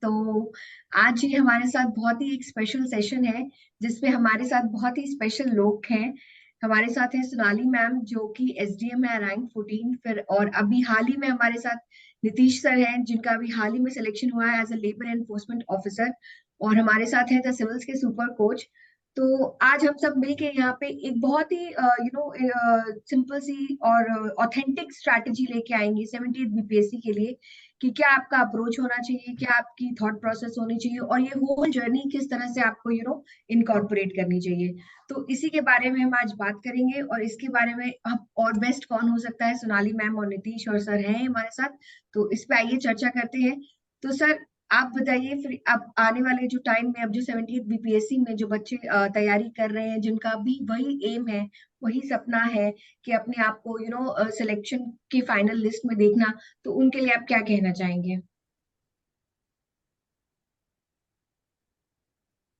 तो आज ये हमारे साथ बहुत ही एक स्पेशल सेशन है जिसपे हमारे साथ बहुत ही स्पेशल लोग हैं। हमारे साथ हैं सोनाली मैम जो कि एसडीएम है रैंक 14। फिर और अभी हाल ही में हमारे साथ नीतीश सर हैं जिनका अभी हाल ही में सिलेक्शन हुआ है as a labour enforcement officer. और हमारे साथ हैं द सिविल्स के सुपर कोच। तो आज हम सब मिलके यहाँ पे एक बहुत ही सिंपल सी और ऑथेंटिक स्ट्रैटेजी लेके आएंगे 70th बीपीएससी के लिए कि क्या आपका अप्रोच होना चाहिए, क्या आपकी थॉट प्रोसेस होनी चाहिए और ये होल जर्नी किस तरह से आपको इनकॉर्पोरेट करनी चाहिए। तो इसी के बारे में हम आज बात करेंगे और इसके बारे में हम और बेस्ट कौन हो सकता है, सोनाली मैम और नीतीश और सर हैं हमारे साथ। तो इस पे आइए चर्चा करते हैं। तो सर आप बताइए फिर अब आने वाले जो टाइम में अब जो 70th बीपीएससी में जो बच्चे तैयारी कर रहे हैं जिनका भी वही एम है, वही सपना है कि अपने आप को सिलेक्शन की फाइनल लिस्ट में देखना, तो उनके लिए आप क्या कहना चाहेंगे?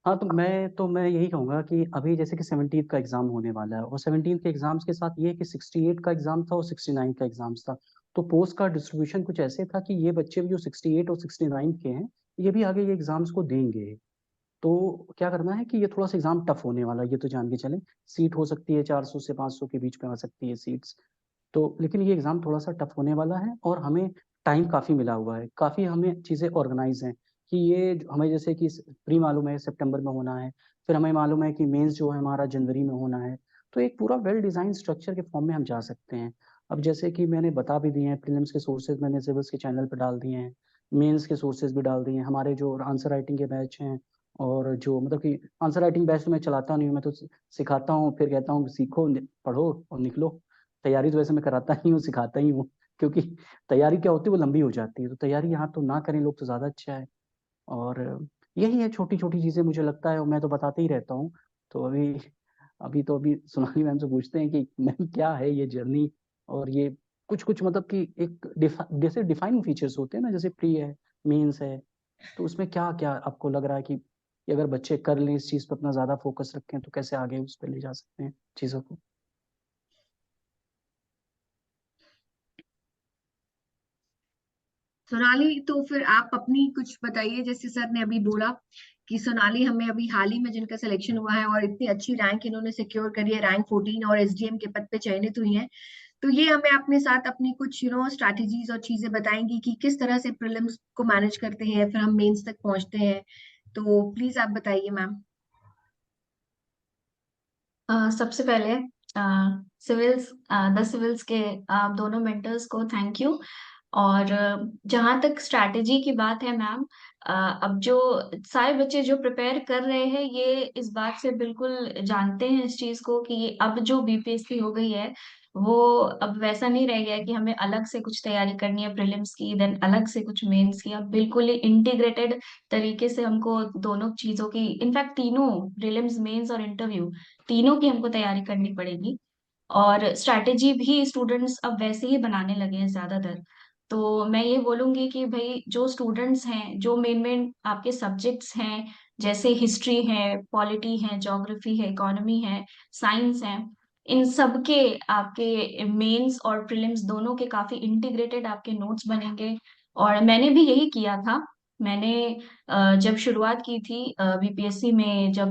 हाँ, तो मैं यही कहूंगा कि अभी जैसे कि 17th का एग्जाम होने वाला है और 17th के एग्जाम्स के साथ ये कि 68 का एग्जाम था और 69 का एग्जाम्स था। तो पोस्ट का डिस्ट्रीब्यूशन कुछ ऐसे था कि ये बच्चे भी जो 68 और 69 के हैं, ये भी आगे ये एग्जाम्स को देंगे। तो क्या करना है कि ये थोड़ा सा एग्जाम टफ होने वाला है, ये तो जान के चलें। सीट हो सकती है 400 से 500 के बीच में आ सकती है सीट्स। तो लेकिन ये एग्जाम थोड़ा सा टफ होने वाला है और हमें टाइम काफी मिला हुआ है, काफी हमें चीजें ऑर्गेनाइज हैं कि हमें जैसे कि प्री मालूम है सितंबर में होना है, फिर हमें मालूम है कि मेंस जो है हमारा जनवरी में होना है। तो एक पूरा वेल डिजाइन स्ट्रक्चर के फॉर्म में हम जा सकते हैं। अब जैसे कि मैंने बता भी दिए हैं, प्रीलिम्स के सोर्सेज मैंने सिविल्स के चैनल पर डाल दिए हैं, मेंस के सोर्सेज भी डाल दिए हैं, हमारे जो आंसर राइटिंग के बैच हैं। और जो मतलब कि आंसर राइटिंग बैच तो मैं चलाता नहीं हूँ, मैं तो सिखाता हूँ, फिर कहता हूँ सीखो पढ़ो और निकलो। तैयारी तो वैसे मैं कराता नहीं हूँ, सिखाता ही हूँ। क्योंकि तैयारी क्या होती है वो लंबी हो जाती है, तो तैयारी यहाँ तो ना करें लोग तो ज्यादा अच्छा है। और यही है छोटी छोटी चीजें मुझे लगता है, और मैं तो बताते ही रहता हूँ। तो अभी सोनाली मैम से पूछते हैं कि मैम क्या है ये जर्नी। और ये कुछ कुछ मतलब कि एक जैसे डिफाइनिंग फीचर्स होते हैं ना, जैसे प्री है, मेंस है, तो उसमें क्या क्या आपको लग रहा है कि अगर बच्चे कर लें इस चीज पर अपना ज्यादा फोकस रखें तो कैसे आगे उस पर ले जा सकते हैं चीजों को। सोनाली तो फिर आप अपनी कुछ बताइए। जैसे सर ने अभी बोला कि सोनाली हमें अभी हाल ही में जिनका सिलेक्शन हुआ है और इतनी अच्छी रैंक इन्होंने सिक्योर करी है, रैंक 14 और एसडीएम के पद पे चयनित हुई हैं। तो ये हमें अपने साथ अपनी कुछ स्ट्रैटेजीज और चीजें बताएंगी कि किस तरह से प्रीलिम्स को मैनेज करते हैं फिर हम मेंस तक पहुंचते हैं। तो प्लीज आप बताइए मैम। सबसे पहले सिविल्स द सिविल्स के आप दोनों मेंटर्स को थैंक यू। और जहाँ तक स्ट्रैटेजी की बात है मैम, अब जो सारे बच्चे जो प्रिपेयर कर रहे हैं ये इस बात से बिल्कुल जानते हैं इस चीज को कि ये अब जो बीपीएससी हो गई है वो अब वैसा नहीं रह गया कि हमें अलग से कुछ तैयारी करनी है प्रीलिम्स की देन अलग से कुछ मेंस की। अब बिल्कुल ही इंटीग्रेटेड तरीके से हमको दोनों चीजों की, इनफैक्ट तीनों, प्रीलिम्स मेंस और इंटरव्यू, तीनों की हमको तैयारी करनी पड़ेगी। और स्ट्रैटेजी भी स्टूडेंट्स अब वैसे ही बनाने लगे हैं ज्यादातर। तो मैं ये बोलूंगी कि भाई जो स्टूडेंट्स हैं, जो मेन मेन आपके सब्जेक्ट्स हैं, जैसे हिस्ट्री है, पॉलिटी है, ज्योग्राफी है, इकोनॉमी है, साइंस है, इन सब के आपके मेंस और प्रीलिम्स दोनों के काफी इंटीग्रेटेड आपके नोट्स बनेंगे। और मैंने भी यही किया था। मैंने जब शुरुआत की थी बीपीएससी में, जब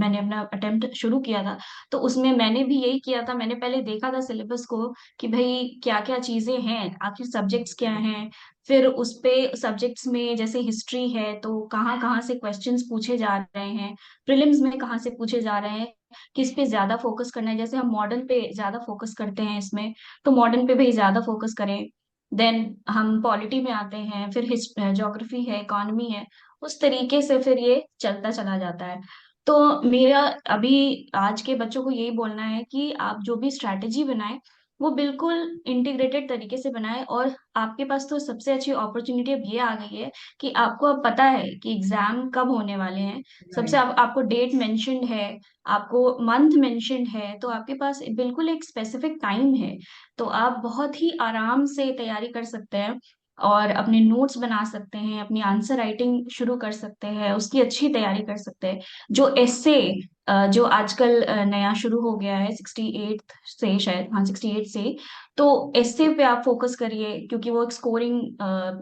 मैंने अपना अटेम्प्ट शुरू किया था, तो उसमें मैंने भी यही किया था। मैंने पहले देखा था सिलेबस को कि भाई क्या क्या चीजें हैं, आखिर सब्जेक्ट्स क्या हैं। फिर उस पे सब्जेक्ट्स में जैसे हिस्ट्री है तो कहाँ कहाँ से क्वेश्चंस पूछे जा रहे हैं, प्रीलिम्स में कहाँ से पूछे जा रहे हैं, किस पे ज्यादा फोकस करना है। जैसे हम मॉडर्न पे ज्यादा फोकस करते हैं इसमें, तो मॉडर्न पे भी ज्यादा फोकस करें। देन हम पॉलिटी में आते हैं, फिर ज्योग्राफी है, इकोनॉमी है, उस तरीके से फिर ये चलता चला जाता है। तो मेरा अभी आज के बच्चों को यही बोलना है कि आप जो भी स्ट्रैटेजी बनाए वो बिल्कुल इंटीग्रेटेड तरीके से बनाए। और आपके पास तो सबसे अच्छी अपॉर्चुनिटी अब ये आ गई है कि आपको अब पता है कि एग्जाम कब होने वाले हैं। सबसे राइट। आपको डेट मेंशन्ड है, आपको मंथ मेंशन्ड है, तो आपके पास बिल्कुल एक स्पेसिफिक टाइम है। तो आप बहुत ही आराम से तैयारी कर सकते हैं और अपने नोट्स बना सकते हैं, अपनी आंसर राइटिंग शुरू कर सकते हैं, उसकी अच्छी तैयारी कर सकते हैं। जो एस्से जो आजकल नया शुरू हो गया है 68 से, शायद हाँ 68 से, तो एस्से पे आप फोकस करिए क्योंकि वो एक स्कोरिंग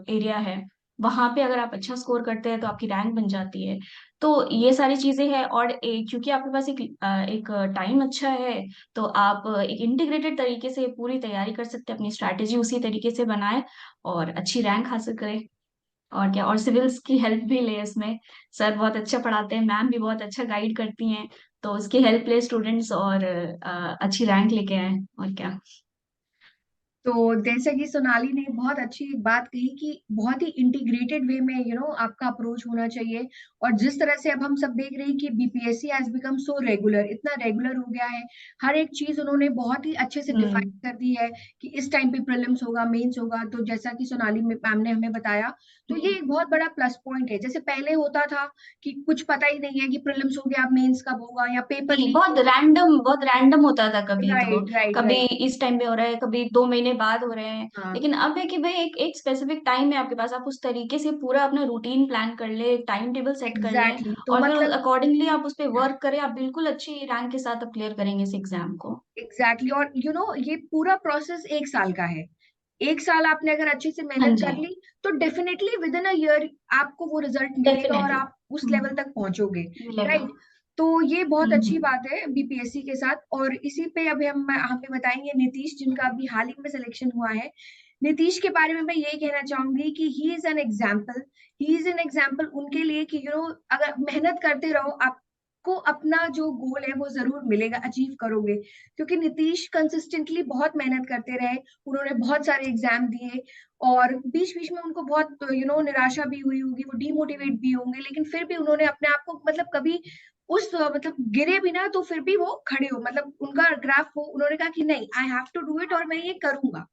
एरिया है। वहां पे अगर आप अच्छा स्कोर करते हैं तो आपकी रैंक बन जाती है। तो ये सारी चीजें हैं, और क्योंकि आपके पास एक टाइम अच्छा है, तो आप एक इंटीग्रेटेड तरीके से पूरी तैयारी कर सकते हैं, अपनी स्ट्रैटेजी उसी तरीके से बनाए और अच्छी रैंक हासिल करें। और क्या, और सिविल्स की हेल्प भी ले इसमें। सर बहुत अच्छा पढ़ाते हैं, मैम भी बहुत अच्छा गाइड करती हैं, तो उसकी हेल्प ले स्टूडेंट्स, और अच्छी रैंक लेके आए, और क्या। तो जैसे कि सोनाली ने बहुत अच्छी बात कही कि बहुत ही इंटीग्रेटेड वे में आपका अप्रोच होना चाहिए। और जिस तरह से अब हम सब देख रहे हैं कि BPSC has become so regular, इतना रेगुलर हो गया है, हर एक चीज उन्होंने बहुत ही अच्छे से डिफाइन हम्म। कर दी है कि इस टाइम पे प्रीलिम्स होगा, मेंस होगा। तो जैसा कि सोनाली मैम ने हमें बताया, तो ये एक बहुत बड़ा प्लस पॉइंट है। जैसे पहले होता था कि कुछ पता ही नहीं है कि प्रीलिम्स हो गया, मेंस कब होगा, या पेपर नहीं, लीक बहुत रैंडम होता था कभी तो। राइट राइट कभी राइट। इस टाइम पे हो रहा है, कभी 2 महीने बाद हो रहे हैं। हाँ लेकिन अब है कि भाई एक स्पेसिफिक टाइम है आपके पास, आप उस तरीके से पूरा अपना रूटीन प्लान कर ले, टाइम टेबल सेट कर लें, एग्जैक्टली तो और फिर मतलब अकॉर्डिंगली आप उस पर वर्क करें, आप बिल्कुल अच्छी रैंक के साथ आप क्लियर करेंगे इस एग्जाम को। एग्जैक्टली और ये पूरा प्रोसेस 1 साल का है। 1 साल आपने अगर अच्छे से हाँ मेहनत जी। कर ली, तो definitely with in a year आपको वो रिजल्ट मिलेगा और डेफिनेटली। आप उस लेवल तक पहुंचोगे। मिलेगा। राइट। तो ये बहुत अच्छी हम्म। बात है बीपीएससी के साथ। और इसी पे अभी हमें बताएंगे नीतीश, जिनका अभी हाल ही में सिलेक्शन हुआ है। नीतीश के बारे में मैं यही कहना चाहूंगी कि he is an example. He is an example उनके लिए कि अगर मेहनत करते रहो, आपको अपना जो गोल है वो जरूर मिलेगा, अचीव करोगे। क्योंकि नीतीश कंसिस्टेंटली बहुत मेहनत करते रहे, उन्होंने बहुत सारे एग्जाम दिए, और बीच बीच में उनको बहुत निराशा भी हुई होगी, वो डीमोटिवेट भी होंगे, लेकिन फिर भी उन्होंने अपने आप को मतलब कभी मतलब गिरे भी ना, तो फिर भी वो खड़े हो, मतलब उनका ग्राफ हो, उन्होंने कहा कि नहीं, I have to do it और मैं ये करूंगा।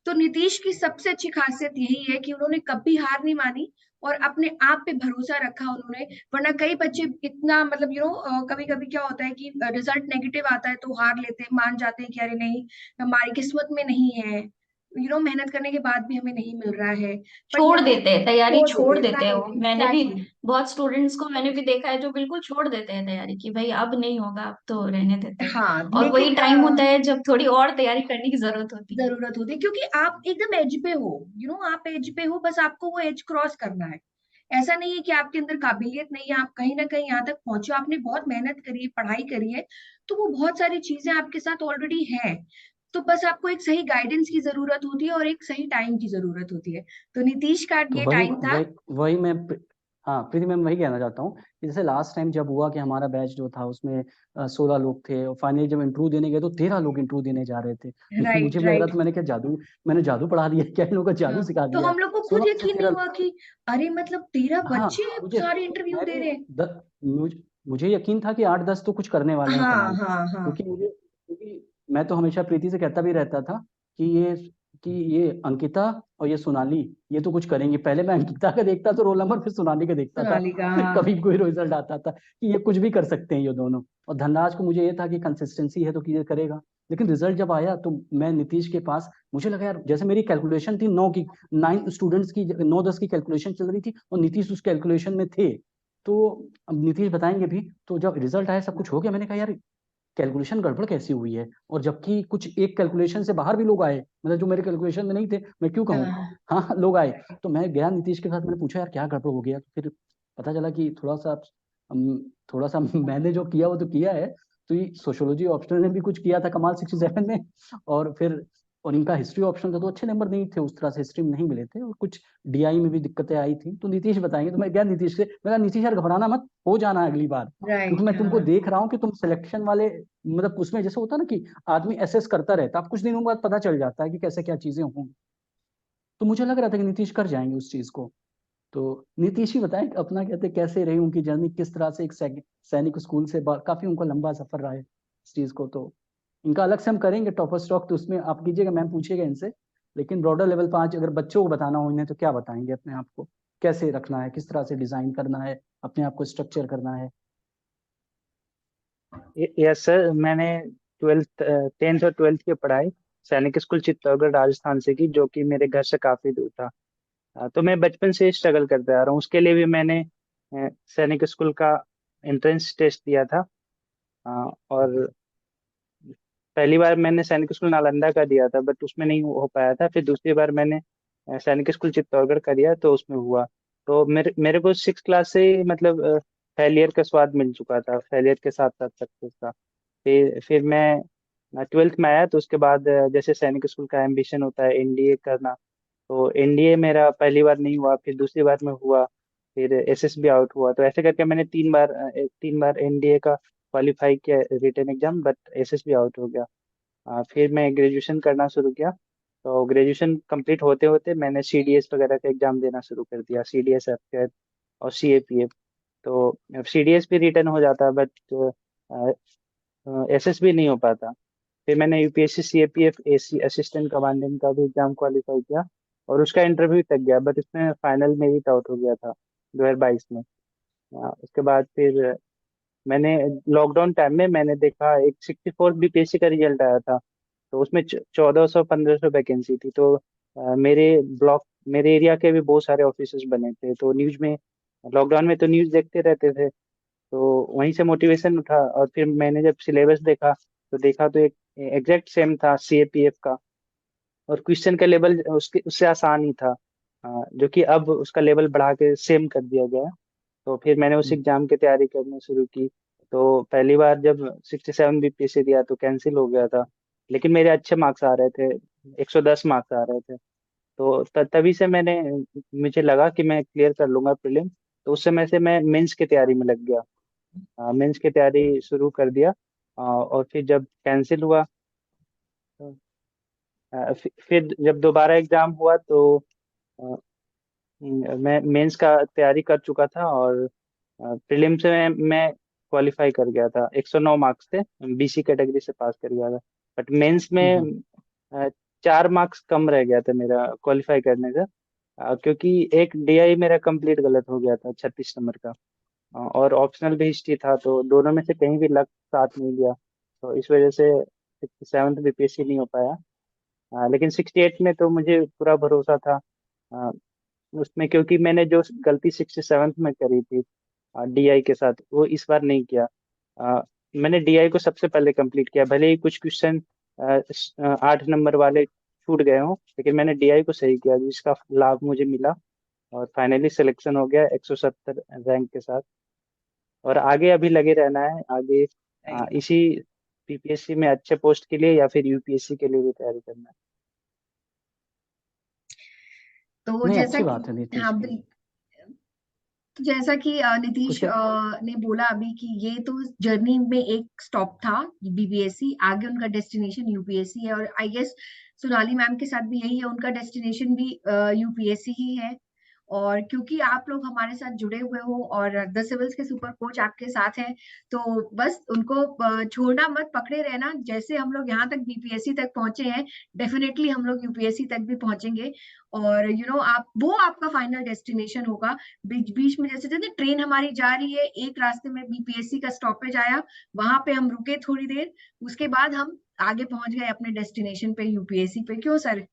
तो नीतीश की सबसे अच्छी खासियत यही है कि उन्होंने कभी हार नहीं मानी और अपने आप पे भरोसा रखा उन्होंने। वरना कई बच्चे इतना मतलब कभी कभी क्या होता है कि रिजल्ट नेगेटिव आता है तो हार लेते हैं, मान जाते हैं कि अरे नहीं, हमारी किस्मत में नहीं है, मेहनत करने के बाद भी हमें नहीं मिल रहा है। पर छोड़ यहाँ देते हैं तैयारी, छोड़ छोड़ देते हैं। देते हैं वो। राइट मैंने भी एग्जैक्टली। बहुत स्टूडेंट्स को मैंने भी देखा है जो बिल्कुल छोड़ देते हैं तैयारी, कि भाई अब नहीं होगा, अब तो रहने देते हैं। हाँ और वही लेकिन टाइम होता है जब थोड़ी और तैयारी करने की जरूरत होती है। जरूरत होती है, क्योंकि आप एकदम एज पे हो, आप एज पे हो, बस आपको वो एज क्रॉस करना है। ऐसा नहीं है कि आपके अंदर काबिलियत नहीं है, आप कहीं ना कहीं यहाँ तक पहुंचे हो, आपने बहुत मेहनत करी है, पढ़ाई करी है, तो वो बहुत सारी चीजें आपके साथ ऑलरेडी है। तो बस आपको एक सही गाइडेंस की जरूरत होती है और एक सही टाइम की जरूरत होती है। तो नीतीश का तो ये वही टाइम था। वही वही मैं हाँ प्रीति मैम, वही कहना चाहता हूँ कि जैसे लास्ट टाइम जब हुआ कि हमारा बैच जो था उसमें 16 लोग थे, और फाइनली जब इंटरव्यू देने गए तो 13 लोग इंटरव्यू देने जा रहे थे। मुझे राइट भी लग रहा राइट। था मैंने जादू पढ़ा दिया क्या, इन लोगों का जादू हाँ सिखा तो दिया है। हम लोग को खुद 16 में से यकीन नहीं 13 हुआ कि अरे मतलब 13 हाँ बच्चे मुझे सारे इंटरव्यू मैं दे भी रहे हैं। मुझे यकीन था कि 8-10 तो कुछ करने वाले हैं हाँ कमाल। हाँ हाँ। क्योंकि मैं तो हमेशा प्रीति से कहता भी रहता था कि ये अंकिता और ये सोनाली, ये तो कुछ करेंगी। पहले मैं अंकिता का देखता तो रोल नंबर, फिर सोनाली का देखता था सोनालिका हाँ। कभी कोई रिजल्ट आता था कि ये कुछ भी कर सकते हैं ये दोनों। और धनराज को मुझे ये था कि कंसिस्टेंसी है तो ये करेगा। लेकिन रिजल्ट जब आया तो मैं नीतीश के पास, मुझे लगा यार जैसे मेरी कैलकुलेशन थी 9 स्टूडेंट्स की, 9-10 की कैलकुलेशन चल रही थी और नीतीश उस कैलकुलेशन में थे। तो अब नीतीश बताएंगे भी। तो जब रिजल्ट आया, सब कुछ हो गया, मैंने कहा यार कैलकुलेशन गड़बड़ कैसी हुई है। और जबकि कुछ एक कैलकुलेशन से बाहर भी लोग आए, मतलब जो मेरे कैलकुलेशन में नहीं थे, मैं क्यों कहूँ, हाँ हाँ लोग आए। तो मैं गया नीतीश के साथ, मैंने पूछा यार क्या गड़बड़ हो गया। तो फिर पता चला कि थोड़ा सा मैंने जो किया वो तो किया है। तो ये सोशियोलॉजी ऑप्शनल ने भी कुछ किया था कमाल 67 में। और फिर और इनका हिस्ट्री ऑप्शन था तो अच्छे नंबर नहीं थे, उस तरह से हिस्ट्री में नहीं मिले थे, और कुछ डीआई में भी दिक्कतें आई थी। तो नीतीश बताएंगे। तो मैं गया नीतीश से, मैं कहा नीतीश यार घबराना मत, हो जाना है अगली बार। क्योंकि राइट मैं तुमको हाँ। देख रहा हूँ कि तुम सिलेक्शन वाले, मतलब उसमें जैसे होता है ना कि आदमी एसेस करता रहता है, अब कुछ दिनों बाद पता चल जाता है कि कैसे क्या चीजें होंगी। तो मुझे लग रहा था कि नीतीश कर जाएंगे उस चीज को। तो नीतीश ही बताएं कि अपना कहते कैसे रही उनकी जर्नी, किस तरह से एक सैनिक स्कूल से काफी उनका लंबा सफर रहा है इस चीज को। तो इनका अलग से हम करेंगे टॉपर स्टॉक, तो उसमें आप कीजिएगा, मैम पूछिएगा इनसे। लेकिन ब्रॉडर लेवल 5 अगर बच्चों को बताना हो इन्हें, तो क्या बताएंगे अपने आप को, कैसे रखना है, किस तरह से डिजाइन करना है, अपने आप को स्ट्रक्चर करना है। यस सर, मैंने 10th और 12th की पढ़ाई सैनिक स्कूल चित्तौड़गढ़ राजस्थान से की, जो कि मेरे घर से काफी दूर था। तो मैं बचपन से स्ट्रगल करते आ रहा हूँ। उसके लिए भी मैंने सैनिक स्कूल का एंट्रेंस टेस्ट दिया था। और पहली बार मैंने सैनिक स्कूल नालंदा का दिया था, बट उसमें नहीं हो पाया था। फिर दूसरी बार मैंने सैनिक स्कूल चित्तौड़गढ़ करिया, तो उसमें हुआ। तो मेरे मेरे को 6 क्लास से ही मतलब फेलियर का स्वाद मिल चुका था, फेलियर के साथ साथ सक्सेस का। फिर मैं 12th में आया, तो उसके बाद जैसे सैनिक स्कूल का एम्बिशन होता है एनडीए करना, तो एनडीए मेरा पहली बार नहीं हुआ, फिर दूसरी बार में हुआ, फिर एसएसबी आउट हुआ। तो ऐसे करके मैंने 3 बार एनडीए का क्वालिफाई किया written exam, but SSB out हो गया। फिर मैं ग्रेजुएशन करना शुरू किया। तो ग्रेजुएशन कंप्लीट होते होते मैंने सीडीएस वगैरह का एग्जाम देना शुरू कर दिया, सीडीएस एफकेट और सीएपीएफ। तो सीडीएस भी रिटर्न हो जाता, बट एसएसबी नहीं हो पाता। फिर मैंने UPSC CAPF AC assistant commandant का भी एग्जाम क्वालिफाई किया, और उसका इंटरव्यू तक गया, बट उसमें फाइनल मेरिट आउट हो गया था 2022 में। उसके बाद फिर मैंने लॉकडाउन टाइम में मैंने देखा एक 64 बीपीएससी का रिजल्ट आया था। तो उसमें 1400-1500 वैकेंसी थी। तो मेरे एरिया के भी बहुत सारे ऑफिसर्स बने थे, तो न्यूज में, लॉकडाउन में तो न्यूज देखते रहते थे, तो वहीं से मोटिवेशन उठा। और फिर मैंने जब सिलेबस देखा, तो देखा तो एक एग्जैक्ट सेम था सीएपीएफ का, और क्वेश्चन का लेवल उसके उससे आसान ही था, जो कि अब उसका लेवल बढ़ा के सेम कर दिया गया है। तो फिर मैंने उस हम्म, एग्जाम की तैयारी करनी शुरू की। तो पहली बार जब 67 बीपीएससी दिया तो कैंसिल हो गया था, लेकिन मेरे अच्छे मार्क्स आ रहे थे, 110 मार्क्स आ रहे थे। तो तभी से मुझे लगा कि मैं क्लियर कर लूंगा प्रीलिम। तो उस समय से मैं मेंस की तैयारी में लग गया, मेंस की तैयारी शुरू कर दिया। और फिर जब कैंसिल हुआ, फिर जब दोबारा एग्जाम हुआ, तो अ, मैं मेंस का तैयारी कर चुका था, और प्रीलिम से मैं क्वालिफाई कर गया था, 109 मार्क्स थे, बीसी कैटेगरी से पास कर गया था। बट मेंस में हम्म, 4 मार्क्स कम रह गया था मेरा क्वालिफाई करने से, क्योंकि एक डीआई मेरा कंप्लीट गलत हो गया था 36 नंबर का। और ऑप्शनल भी हिस्ट्री था, तो दोनों में से कहीं भी लक साथ नहीं दिया। तो इस वजह से 67th बीपीएससी नहीं हो पाया। लेकिन 68 में तो मुझे पूरा भरोसा था अ, उसमें, क्योंकि मैंने जो गलती 67th में करी थी डीआई के साथ, वो इस बार नहीं किया। मैंने डीआई को सबसे पहले कंप्लीट किया, भले ही कुछ क्वेश्चन 8 नंबर वाले छूट गए हों, लेकिन मैंने डीआई को सही किया, जिसका लाभ मुझे मिला, और फाइनली सिलेक्शन हो गया 170 रैंक के साथ। और आगे अभी लगे रहना है, आगे इसी पीपीएससी में अच्छे पोस्ट के लिए या फिर यूपीएससी के लिए भी तैयारी करना है। तो नहीं, जैसा अच्छी कि बात है नीतीश हाँ की। तो जैसा कि कुछ नीतीश कह ने बोला अभी कि ये तो जर्नी में एक स्टॉप था बीपीएससी, आगे उनका डेस्टिनेशन यूपीएससी है, और आई गेस सोनाली मैम के साथ भी यही है, उनका डेस्टिनेशन भी यूपीएससी ही है। और क्योंकि आप लोग हमारे साथ जुड़े हुए हो और द सिविल्स के सुपर कोच आपके साथ हैं, तो बस उनको छोड़ना मत, पकड़े रहना। जैसे हम लोग यहाँ तक बीपीएससी तक पहुंचे हैं, डेफिनेटली हम लोग यूपीएससी तक भी पहुंचेंगे। और आप वो आपका फाइनल डेस्टिनेशन होगा। बीच बीच में जैसे जैसे ट्रेन हमारी जा रही है, एक रास्ते में बीपीएससी का स्टॉपेज आया, वहां पे हम रुके थोड़ी देर, उसके बाद हम आगे पहुंच गए अपने डेस्टिनेशन पे, यूपीएससी पे। क्यों सर?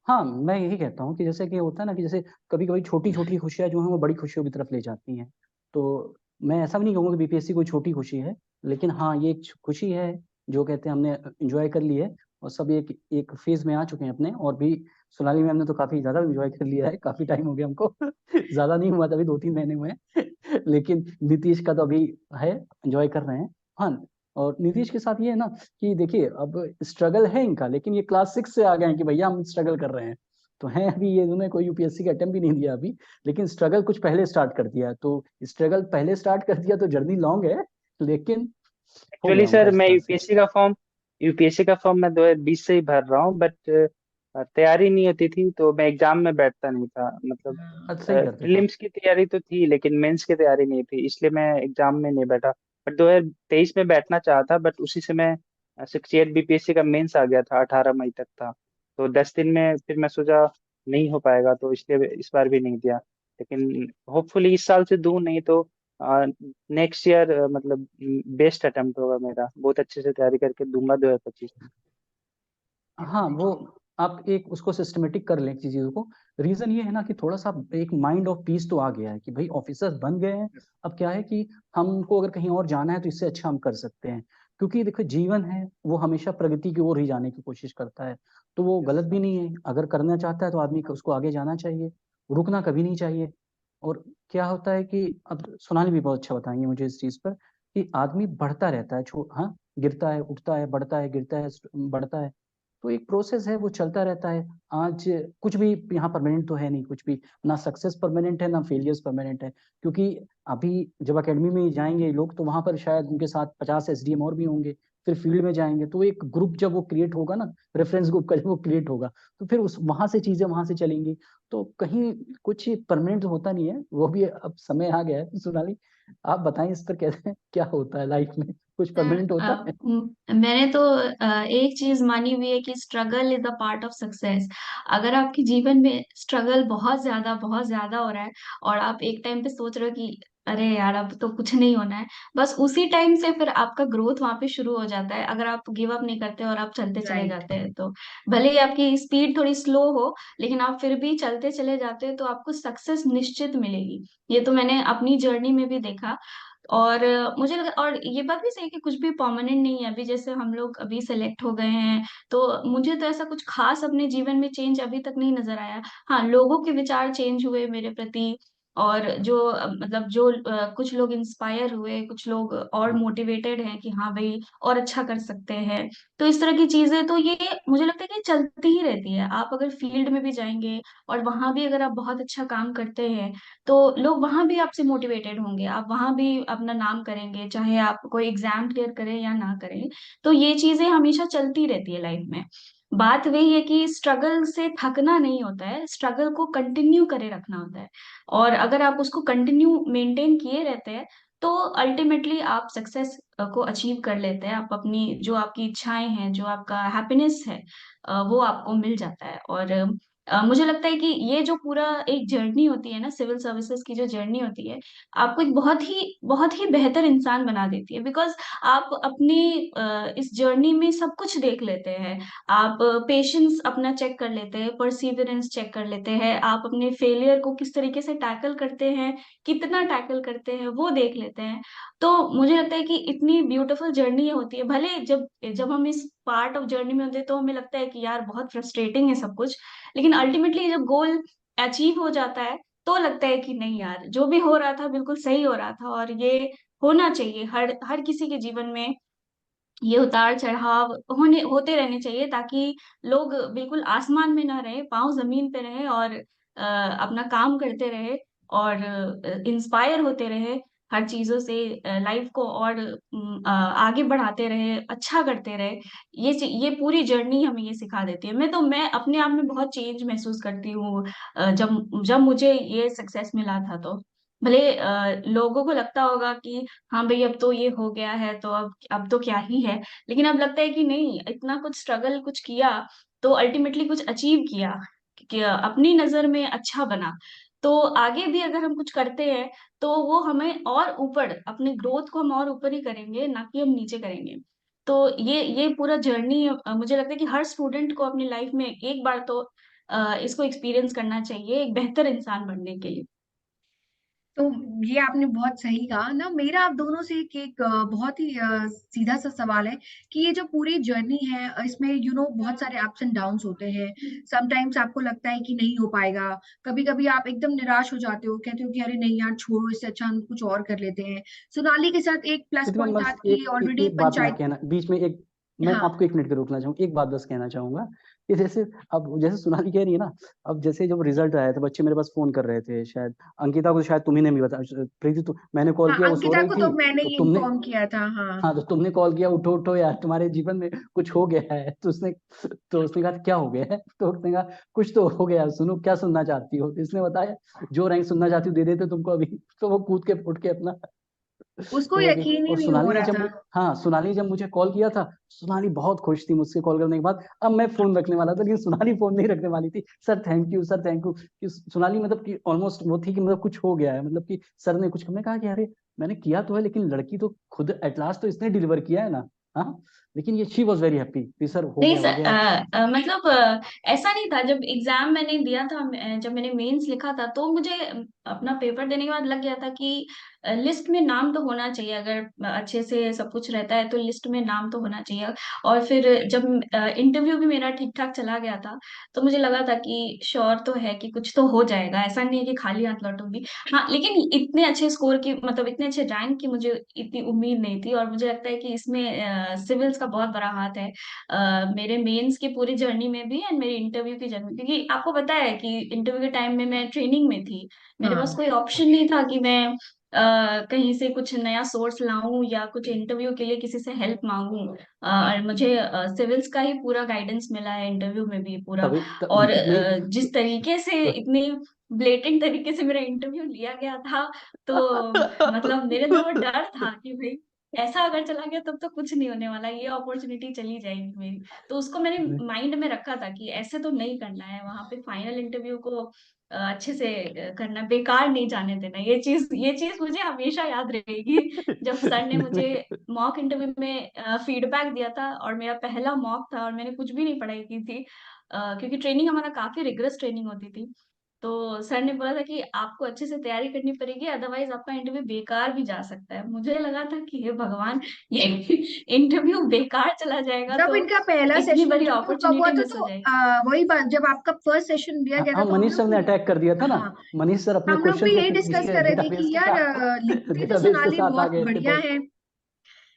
हाँ, मैं यही कहता हूँ कि जैसे कि होता है ना कि जैसे कभी कभी छोटी छोटी खुशियां जो हैं वो बड़ी खुशियों की तरफ ले जाती हैं। तो मैं ऐसा भी नहीं कहूँगा कि बीपीएससी कोई छोटी खुशी है, लेकिन हाँ, ये एक खुशी है जो कहते हैं हमने एंजॉय कर ली है, और सब एक एक फेज में आ चुके हैं अपने। और भी सोनाली मैम ने तो काफी ज्यादा एंजॉय कर लिया है, काफी टाइम हो गया हमको ज्यादा नहीं हुआ था, अभी 2-3 महीने हुए हैं लेकिन नीतीश का तो अभी है, एंजॉय कर रहे हैं। हाँ, और नीतीश के साथ ये है ना कि देखिए अब स्ट्रगल है इनका, लेकिन ये क्लास 6 से आ गए हैं कि भैया हम स्ट्रगल कर रहे हैं। तो है अभी ये, इन्होंने कोई यूपीएससी का अटेम्प्ट भी नहीं दिया अभी, लेकिन स्ट्रगल कुछ पहले स्टार्ट कर दिया है। तो स्ट्रगल पहले स्टार्ट कर दिया तो जर्नी लॉन्ग है, लेकिन हो एक्चुअली गया उनका सर, इस मैं तरह से। यूपीएससी का फॉर्म मैं 2020 से ही भर रहा हूँ, बट तैयारी नहीं होती थी, तो मैं एग्जाम में बैठता नहीं था, मतलब अच्छा, सही करते थे आप। प्रीलिम्स की तैयारी तो थी, लेकिन मेंस की तैयारी नहीं थी, इसलिए मैं एग्जाम में नहीं बैठा। बट 2023 में बैठना चाहा था, बट उसी समय 68 बीपीएससी का मेंस आ गया था, 18 मई तक था। तो 10 दिन में फिर मैं सोचा नहीं हो पाएगा, तो इसलिए इस बार भी नहीं दिया। लेकिन होपफुली इस साल से दूं, नहीं तो नेक्स्ट ईयर, मतलब बेस्ट अटेम्प्ट होगा मेरा, बहुत अच्छे से तैयारी करके दूंगा 2025 में। हाँ, वो आप एक उसको सिस्टमेटिक कर लें चीजों को। रीजन ये है ना कि थोड़ा सा एक माइंड ऑफ पीस तो आ गया है कि भाई ऑफिसर्स बन गए हैं। अब क्या है कि हमको अगर कहीं और जाना है तो इससे अच्छा हम कर सकते हैं, क्योंकि देखो जीवन है वो हमेशा प्रगति की ओर ही जाने की कोशिश करता है। तो वो गलत भी नहीं है। अगर करना चाहता है तो आदमी को उसको आगे जाना चाहिए, रुकना कभी नहीं चाहिए। और क्या होता है कि अब सोनाली भी बहुत अच्छा बताएंगे मुझे इस चीज पर, कि आदमी बढ़ता रहता है, हाँ, गिरता है, उठता है, बढ़ता है, गिरता है, बढ़ता है। तो एक प्रोसेस है, वो चलता रहता है। आज कुछ भी यहाँ परमानेंट तो है नहीं, कुछ भी ना सक्सेस परमानेंट है ना फेलियर्स परमानेंट है। क्योंकि अभी जब एकेडमी में जाएंगे लोग तो वहां पर शायद उनके साथ 50 एसडीएम और भी होंगे। फिर फील्ड में जाएंगे तो एक ग्रुप जब वो क्रिएट होगा ना, रेफरेंस ग्रुप का जब वो क्रिएट होगा, तो फिर उस वहां से चीजें वहां से चलेंगी। तो कहीं कुछ परमानेंट होता नहीं है, वो भी अब समय आ गया है। सोनाली, आप बताएं इस पर, कैसे क्या होता है लाइफ में, कुछ परमानेंट होता है? मैंने तो एक चीज मानी हुई है कि struggle is a part of success. अगर आपके जीवन में स्ट्रगल बहुत ज्यादा हो रहा है और आप एक टाइम पे सोच रहे हो कि अरे यार अब तो कुछ नहीं होना है, बस उसी टाइम से फिर आपका ग्रोथ वहां पे शुरू हो जाता है। अगर आप गिव अप नहीं करते और आप चलते चले राइट। जाते हैं तो भले ही आपकी स्पीड थोड़ी स्लो हो, लेकिन आप फिर भी चलते चले जाते हैं तो आपको सक्सेस निश्चित मिलेगी। ये तो मैंने अपनी जर्नी में भी देखा। और मुझे लगा, और ये बात भी सही है कि कुछ भी परमानेंट नहीं है। अभी जैसे हम लोग अभी सेलेक्ट हो गए हैं, तो मुझे तो ऐसा कुछ खास अपने जीवन में चेंज अभी तक नहीं नजर आया। हाँ, लोगों के विचार चेंज हुए मेरे प्रति, और जो मतलब जो कुछ लोग इंस्पायर हुए, कुछ लोग और मोटिवेटेड हैं कि हाँ भाई और अच्छा कर सकते हैं। तो इस तरह की चीजें तो ये मुझे लगता है कि चलती ही रहती है। आप अगर फील्ड में भी जाएंगे और वहां भी अगर आप बहुत अच्छा काम करते हैं तो लोग वहां भी आपसे मोटिवेटेड होंगे, आप वहां भी अपना नाम करेंगे, चाहे आप कोई एग्जाम क्लियर करें या ना करें। तो ये चीजें हमेशा चलती रहती है लाइफ में। बात वही है कि स्ट्रगल से थकना नहीं होता है, स्ट्रगल को कंटिन्यू करे रखना होता है। और अगर आप उसको कंटिन्यू मेंटेन किए रहते हैं तो अल्टीमेटली आप सक्सेस को अचीव कर लेते हैं। आप अपनी जो आपकी इच्छाएं हैं, जो आपका हैप्पीनेस है, वो आपको मिल जाता है। और मुझे लगता है कि ये जो पूरा एक जर्नी होती है ना, सिविल सर्विसेज की जो जर्नी होती है, आपको एक बहुत ही बेहतर इंसान बना देती है। बिकॉज आप अपने इस जर्नी में सब कुछ देख लेते हैं। आप पेशेंस अपना चेक कर लेते हैं, परसीवरेंस चेक कर लेते हैं, आप अपने फेलियर को किस तरीके से टैकल करते हैं, कितना टैकल करते हैं वो देख लेते हैं। तो मुझे लगता है कि इतनी ब्यूटीफुल जर्नी होती है। भले जब जब हम इस पार्ट ऑफ जर्नी में होते हैं तो हमें लगता है कि यार बहुत फ्रस्ट्रेटिंग है सब कुछ, लेकिन अल्टीमेटली जब गोल अचीव हो जाता है तो लगता है कि नहीं यार, जो भी हो रहा था बिल्कुल सही हो रहा था। और ये होना चाहिए हर हर किसी के जीवन में। ये उतार चढ़ाव होते रहने चाहिए, ताकि लोग बिल्कुल आसमान में ना रहे, पाँव जमीन पे रहे और अपना काम करते रहे और इंस्पायर होते रहे हर चीजों से, लाइफ को और आगे बढ़ाते रहे, अच्छा करते रहे। ये पूरी जर्नी हमें ये सिखा देती है। मैं अपने आप में बहुत चेंज महसूस करती हूँ जब जब मुझे ये सक्सेस मिला था। तो भले लोगों को लगता होगा कि हाँ भाई अब तो ये हो गया है तो अब तो क्या ही है, लेकिन अब लगता है कि नहीं, इतना कुछ स्ट्रगल कुछ किया तो अल्टीमेटली कुछ अचीव किया, कि अपनी नजर में अच्छा बना। तो आगे भी अगर हम कुछ करते हैं तो वो हमें और ऊपर, अपने ग्रोथ को हम और ऊपर ही करेंगे, ना कि हम नीचे करेंगे। तो ये पूरा जर्नी मुझे लगता है कि हर स्टूडेंट को अपनी लाइफ में एक बार तो इसको एक्सपीरियंस करना चाहिए एक बेहतर इंसान बनने के लिए। तो ये आपने बहुत सही कहा ना। मेरा आप दोनों से एक बहुत ही सीधा सा सवाल है कि ये जो पूरी जर्नी है इसमें बहुत सारे अप्स एंड डाउन्स होते हैं। समटाइम्स आपको लगता है कि नहीं हो पाएगा, कभी कभी आप एकदम निराश हो जाते हो, कहते हो कि अरे नहीं यार छोड़ो, इससे अच्छा हम कुछ और कर लेते हैं। सोनाली के साथ एक प्लस प्रतिभा, पॉइंट था बस कि ऑलरेडी एक बात मैं पंचायत। कहना बीच में, एक मैं हाँ आपको 1 मिनट के रोकना चाहूंगा, एक बात बस कहना चाहूंगा कि जैसे अब जैसे सोनाली कह रही है ना, अब जैसे जब रिजल्ट आया था बच्चे मेरे पास फोन कर रहे थे, शायद अंकिता को शायद तुम्ही ने भी बताया, प्रीति मैंने कॉल हाँ, किया, वो सो अंकिता रही को तो थी, मैंने तो ही तुमने, इन्फॉर्म किया था। हाँ हाँ, तो तुमने कॉल किया, उठो उठो यार तुम्हारे जीवन में कुछ हो गया है। तो उसने कहा क्या हो गया है, तो उसने कहा कुछ तो हो गया, सुनो क्या सुनना चाहती हो। तो इसने बताया जो रैंक सुनना चाहती हो दे देते तुमको अभी। तो वो कूद के उठ के अपना उसको वो होगी। यकीन ही और नहीं हो सोनाली ने रहा जब था। हाँ, सोनाली जब मुझे कॉल किया था, सोनाली बहुत खुश थी मुझसे कॉल करने के बाद। अब मैं फोन रखने वाला था लेकिन सोनाली फोन नहीं रखने वाली थी। Sir thank you, sir thank you. कि सोनाली मतलब कि ऑलमोस्ट वो थी कि मतलब कुछ हो गया है, मतलब कि सर ने कुछ, हमने कहा कि अरे मैंने किया तो है लेकिन लड़की तो खुद एट लास्ट तो इसने डिलीवर किया है ना। हाँ, लेकिन ये शी वॉज वेरी हैप्पी कि सर हो नहीं गया हो सर, गया। मतलब ऐसा नहीं था। जब एग्जाम मैंने दिया था, जब मैंने मेंस लिखा था, तो मुझे अपना पेपर देने के बाद लग गया था कि लिस्ट में नाम तो होना चाहिए। अगर अच्छे से सब कुछ रहता है तो लिस्ट में नाम तो होना चाहिए। और फिर जब इंटरव्यू भी मेरा ठीक ठाक चला गया था, तो मुझे लगा था कि श्योर तो है कि कुछ तो हो जाएगा, ऐसा नहीं है कि खाली हाथ लौटूंगी। हाँ, लेकिन इतने अच्छे स्कोर की, मतलब इतने अच्छे रैंक की मुझे इतनी उम्मीद नहीं थी। और मुझे लगता है कि इसमें सिविल्स का बहुत बड़ा हाथ है, मेरे मेंस की पूरी जर्नी में भी एंड मेरी इंटरव्यू की जर्नी। क्योंकि आपको पता है कि इंटरव्यू के टाइम में मैं ट्रेनिंग में थी, मेरे पास हाँ, कोई ऑप्शन नहीं था कि मैं कहीं से कुछ नया सोर्स लाऊं या कुछ इंटरव्यू के लिए किसी से हेल्प मांगूं। और मुझे सिविल्स का ही पूरा गाइडेंस मिला है इंटरव्यू में भी पूरा। तभी और नहीं जिस तरीके से, इतनी ब्लेटेंट तरीके से मेरा इंटरव्यू लिया गया था, तो मतलब मेरे अंदर वो डर था कि भाई ऐसा अगर चला गया तब तो कुछ नहीं होने वाला, ये अपॉर्चुनिटी चली जाएगी मेरी। तो उसको मैंने माइंड में रखा था कि ऐसे तो नहीं करना है, वहां पे फाइनल इंटरव्यू को अच्छे से करना, बेकार नहीं जाने देना। ये चीज मुझे हमेशा याद रहेगी। जब सर ने मुझे मॉक इंटरव्यू में फीडबैक दिया था, और मेरा पहला मॉक था और मैंने कुछ भी नहीं पढ़ाई की थी, क्योंकि ट्रेनिंग हमारा काफी रिगरस ट्रेनिंग होती थी। तो सर ने बोला था कि आपको अच्छे से तैयारी करनी पड़ेगी, अदरवाइज आपका इंटरव्यू बेकार भी जा सकता है। मुझे लगा था कि हे भगवान, ये इंटरव्यू बेकार चला जाएगा जब तो इनका पहला इतनी सेशन बड़ी इंटरव्यू का हुआ अपॉर्चुनिटी था मिस हो तो जाएगी। वही बात, जब आपका फर्स्ट सेशन दिया गया था हाँ, तो हम मनीष लोग सर ने भी, अटैक कर दिया था ना। हाँ, मनीष सर अपने हम लोग क्वेश्चन भी को यही डिस्कस इसके कर रहे थे कि यार लिखती तो डेटाबेस के सोनाली साथ आ बहुत गए थे बढ़िया बहुत। है।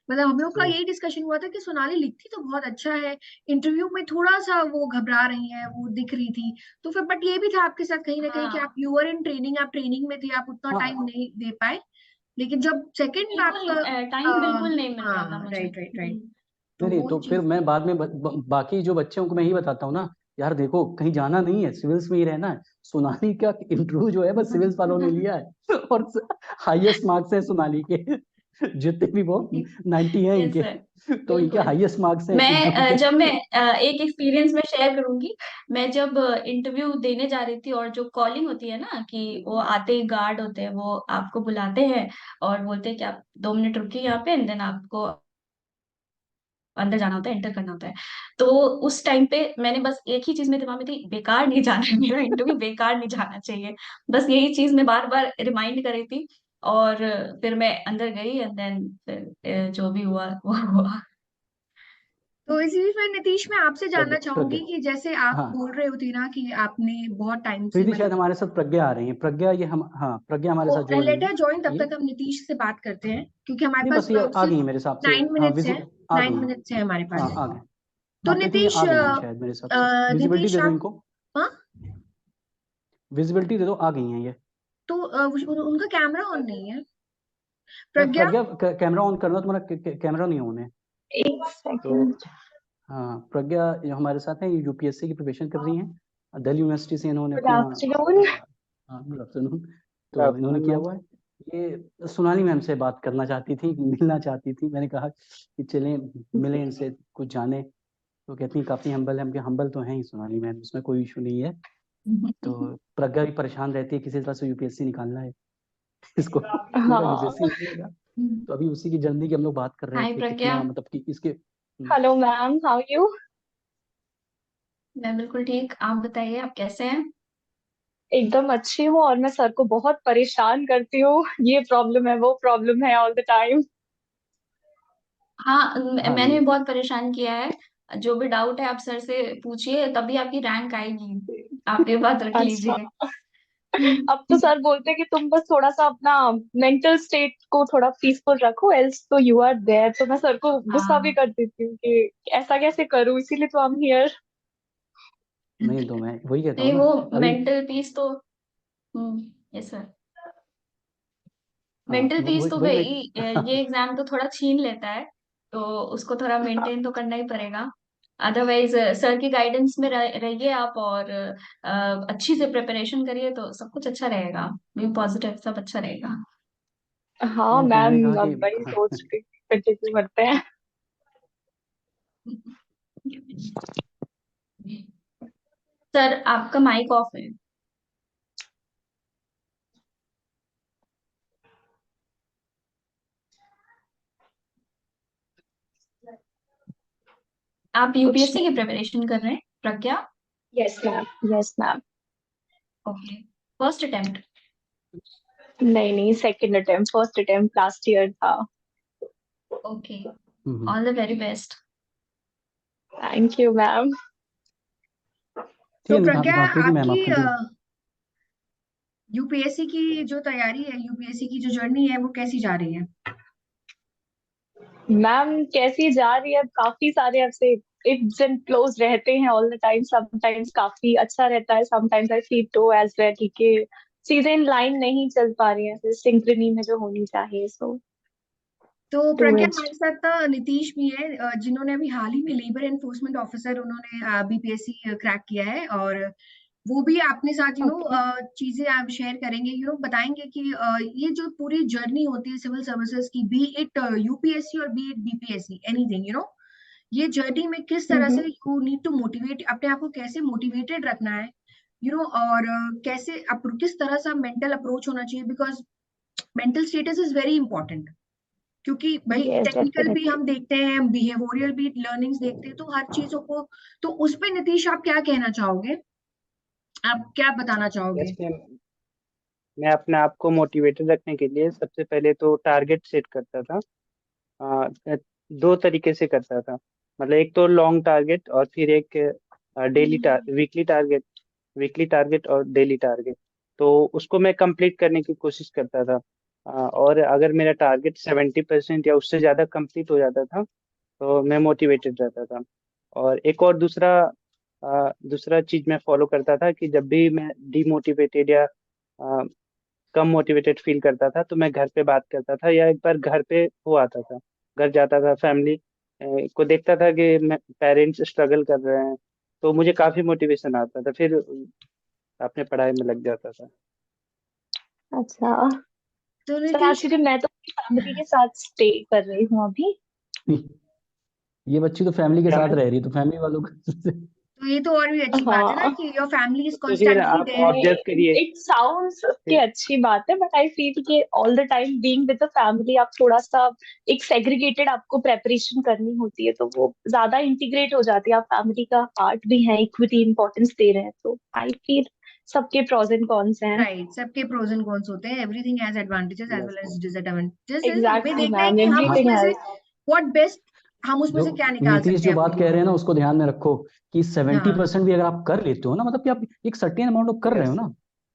मतलब हम लोग का तो यही डिस्कशन हुआ था कि सोनाली लिखती तो बहुत अच्छा है, इंटरव्यू में थोड़ा सा वो घबरा रही है, वो दिख रही थी। तो फिर बट ये भी था आपके साथ कहीं ना कहीं कि आप हाँ, यूर इन ट्रेनिंग, आप ट्रेनिंग में थे, आप उतना टाइम हाँ, नहीं दे पाए। लेकिन जब सेकंड बिल्कुल आपका टाइम बिल्कुल नहीं मिल रहा था हाँ, मुझे। राइट राइट राइट, तो नहीं नहीं, वो तो फिर चीज मैं थी। बाद में बाकी जो बच्चों को मैं ही बताता हूँ ना, यार देखो कहीं जाना नहीं है, सिविल्स में ही रहना है। सोनाली का इंटरव्यू जो है बस सिविल्स वालों ने लिया है और हाईएस्ट मार्क्स है सोनाली के। जितने भी वो 90 हैं यस इनके, सर, तो इनके बिल्कुल। हाईएस्ट मार्क्स हैं मैं इंटरव्यू के। जब मैं एक एक्सपीरियंस में शेयर करूंगी। मैं जब इंटरव्यू देने जा रही थी, और जो कॉलिंग होती है ना, कि वो आते ही गार्ड होते हैं, वो आपको बुलाते हैं और बोलते हैं कि आप 2 मिनट रुकिए यहाँ पे, एंड देन आपको अंदर जाना होता है, एंटर करना होता है। तो उस टाइम पे मैंने बस एक ही चीज मेरे दिमाग में थी, बेकार नहीं जाना है मेरा इंटरव्यू, बेकार नहीं जाना चाहिए। बस यही चीज मैं बार बार रिमाइंड कर रही थी। और फिर मैं अंदर गई, एंड देन फिर जो भी हुआ वो हुआ। तो इसी बीच में नीतीश, मैं आपसे जानना प्रज्ञा चाहूंगी प्रज्ञा कि जैसे आप हाँ, बोल रहे होती ना कि आपने बहुत टाइम से प्रीति शायद मतलब, हमारे साथ प्रज्ञा आ रही है, प्रज्ञा ये हम, हाँ प्रज्ञा हमारे तो साथ जुड़ रही लेट है हर ज्वाइन, तब ये। तक हम नीतीश से बात करते हैं क्योंकि हमारे नहीं पास बस ये आ गई सिर्फ है मेरे हिसाब से। 9 मिनट्स है। आ गई 9 मिनट्स है हमारे हाँ पास। आ गए। तो हाँ प्रीति ये नीतीश, आ गई हैं शायद मेरे हिसाब से, विजिबिलिटी नीतीश दे दो आप, इनको, हाँ, विजिबिलिटी दे दो, आ गई हैं ये। तो उनका कैमरा ऑन नहीं है। प्रज्ञा, प्रज्ञा कैमरा ऑन करना, तुम्हारा कैमरा नहीं ऑन है। एक तो सेकंड। हाँ, प्रज्ञा जो हमारे साथ है, ये यूपीएससी की प्रिपरेशन कर रही हैं, दिल्ली यूनिवर्सिटी से इन्होंने गुड अपना आफ्टरनून। हाँ गुड आफ्टरनून। तो इन्होंने आफ्टरनून किया मैम। हुआ है। ये सोनाली मैम से बात करना चाहती थी, मिलना चाहती थी, मैंने कहा कि चलें मिलें इनसे, कुछ जाने। तो कहती काफी हम्बल है, हम हम्बल तो हैं ही सोनाली मैम, उसमें कोई इशू नहीं है। तो प्रज्ञा भी परेशान रहती है, किसी तरह से यूपीएससी निकालना है इसको। मैंने कहा हाँ, यूपीएससी निकलेगा। तो अभी उसी की जर्नी की हम लोग बात कर रहे हाय थे, प्रज्ञा। कितना मतलब कि इसके हेलो मैम, हाउ यू? मैं बिल्कुल ठीक, आप बताइए आप कैसे हैं? एकदम अच्छी हूँ, और मैं सर को बहुत परेशान करती हूँ। ये प्रॉब्लम है, वो प्रॉब्लम है, ऑल द टाइम। हाँ, हाँ मैंने ये भी बहुत परेशान किया है। जो भी डाउट है आप सर से पूछिए, तभी आपकी रैंक आएगी। आप ये बात रख अच्छा, लीजिए। अब तो सर बोलते हैं कि तुम बस थोड़ा सा अपना मेंटल स्टेट को थोड़ा पीसफुल रखो, एल्स तो यू आर देयर। तो मैं सर को गुस्सा भी हाँ, कर देती हूँ कि ऐसा कैसे करूँ, इसीलिए तो आई एम हियर। नहीं, तो मैं वही कहता हूँ नहीं ना वो अभी। मेंटल पीस तो, यस सर, हाँ मेंटल पीस वही तो वही मैं भाई ये एग्जाम तो थोड़ा छीन लेता है। तो उसको थोड़ा मेंटेन तो करना ही पड़ेगा। अदरवाइज सर की गाइडेंस में रहिए आप, और अच्छी से प्रिपरेशन करिए तो सब कुछ अच्छा रहेगा। बी पॉजिटिव, सब अच्छा रहेगा। हाँ नहीं तो मैंने मैम, कहा कि अब वही सोच रही कंटिन्यू करते हैं। सर आपका माइक ऑफ है। आप कुछ यूपीएससी की प्रिपरेशन कर रहे हैं Pragya? Yes ma'am, yes ma'am. Okay, first attempt? नहीं नहीं, second attempt, first attempt last year था। Okay, hmm. All the very best. Thank you ma'am. ठीक तो है, प्रज्ञा, आप कोई नहीं मैम, आपकी आप कंटिन्यू। यूपीएससी की जो तैयारी है, यूपीएससी की जो जर्नी है, वो कैसी जा रही है? मैम कैसी जा रही है, काफी सारे ऐसे इब्स एंड फ्लोज रहते हैं ऑल द टाइम। समटाइम्स काफी अच्छा रहता है, sometimes I feel to as well कि चीजें इन लाइन नहीं चल पा रही हैं सिंक्रोनी में जो होनी चाहिए। सो तो टू प्रज्ञा, इट। हमारे साथ नीतीश भी है, जिन्होंने अभी हाल ही में लेबर एनफोर्समेंट ऑफिसर उन्होंने बीपीएससी क्रैक किया है, और वो भी अपने साथ ओके। चीजें आप शेयर करेंगे, बताएंगे कि ये जो पूरी जर्नी होती है सिविल सर्विसेज की, बी इट यूपीएससी और बी इट बीपीएससी, एनीथिंग, ये जर्नी में किस तरह से यू नीड टू मोटिवेट अपने आप को, कैसे मोटिवेटेड रखना है, और कैसे किस तरह से मेंटल अप्रोच होना चाहिए, because mental status is very important. क्योंकि भाई यस टेक्निकल भी डेफिनेटली। हम देखते हैं, बिहेवियरल भी लर्निंग्स देखते हैं, तो हर चीजों को, तो उस पे नीतीश आप क्या कहना चाहोगे, आप क्या बताना चाहोगे? यस मैम, मैं अपने आप को मोटिवेटेड रखने के लिए सबसे पहले तो टारगेट सेट करता था। अ, दो तरीके से करता था। मतलब एक तो लॉन्ग टारगेट और फिर एक डेली वीकली टारगेट और डेली टारगेट। तो उसको मैं कंप्लीट करने की कोशिश करता था। और अगर मेरा टारगेट 70% या उससे ज़्यादा कंप्लीट हो जाता था तो मैं मोटिवेटेड रहता था। और एक और दूसरा चीज मैं फॉलो करता था कि जब भी मैं डिमोटिवेटेड या कम मोटिवेटेड फील करता था तो मैं घर पे बात करता था, या एक बार घर पे हो आता था, घर जाता था, फैमिली को देखता था कि पेरेंट्स स्ट्रगल कर रहे हैं, तो मुझे काफी मोटिवेशन आता था, फिर अपने पढ़ाई में लग जाता था। अच्छा तो सर, नीतीश, एक्चुअली मैं तो अपनी फैमिली के साथ स्टे कर रही हूँ अभी। ये बच्ची तो फैमिली के क्या साथ मैं रह रही है, तो फैमिली वालों को तो ये तो और भी अच्छी बात है ना, हाँ। कि योर फैमिली इज तो फिर कॉन्स्टेंटली आप देयर। ऑब्जर्व करिए। इट साउंड्स की फिर अच्छी बात है, बट आई फील कि all the time being with the family आप थोड़ा सा एक सेग्रीगेटेड आपको प्रेपरेशन करनी होती है, तो वो ज्यादा इंटीग्रेट हो जाती है। आप फैमिली का पार्ट भी है, इक्विटी इंपॉर्टेंस दे रहे हैं, तो आई फील सबके प्रोज एंड कॉन्स हैं। राइट, सबके प्रोज एंड कॉन्स होते हैं, everything has advantages as yes well ma'am. As disadvantages, हमें एग्जैक्टली देखना है मैम, कि हम हाँ, एवरीथिंग उसमें से हैज। व्हाट बेस्ट, हम उसमें जो से क्या निकाल नीतीश सकते जो हैं बात अपने कह लिए। रहे हैं ना, उसको ध्यान में रखो कि 70% हाँ, भी अगर आप कर लेते हो ना, मतलब कि आप एक सर्टेन अमाउंट ऑफ कर रहे हो यस ना,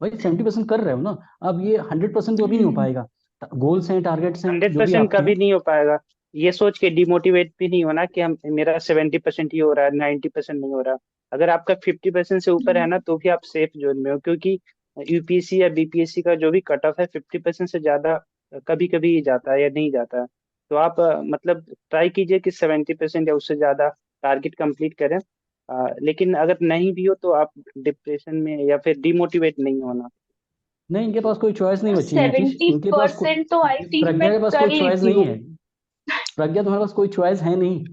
भाई 70% कर रहे हो ना। अब ये 100% तो अभी नहीं हो हम्म, पाएगा। गोल्स हैं, टारगेट्स हैं हंड्रेड जो भी परसेंट आपके कभी हैं। नहीं हो पाएगा। ये सोच के डिमोटिवेट भी नहीं होना कि हम मेरा 70% ही हो रहा है, 90% नहीं हो रहा। अगर आपका 50% से ऊपर है ना तो भी आप सेफ जोन में हो, क्योंकि यूपीएससी या बीपीएससी का जो भी कट ऑफ है 50% से ज्यादा कभी कभी जाता है या नहीं जाता है। तो आप मतलब ट्राई कीजिए कि 70% या उससे ज्यादा टारगेट कंप्लीट करें। लेकिन अगर नहीं भी हो तो आप डिप्रेशन में या फिर डिमोटिवेट नहीं होना। नहीं, इनके पास कोई चॉइस नहीं बची है नीतीश, सेवेंटी इनके पास परसेंट तो आई फील प्रज्ञा मैं के पास कर कोई चॉइस लेती नहीं हूँ। है। प्रज्ञा, तुम्हारे पास कोई चॉइस है नहीं।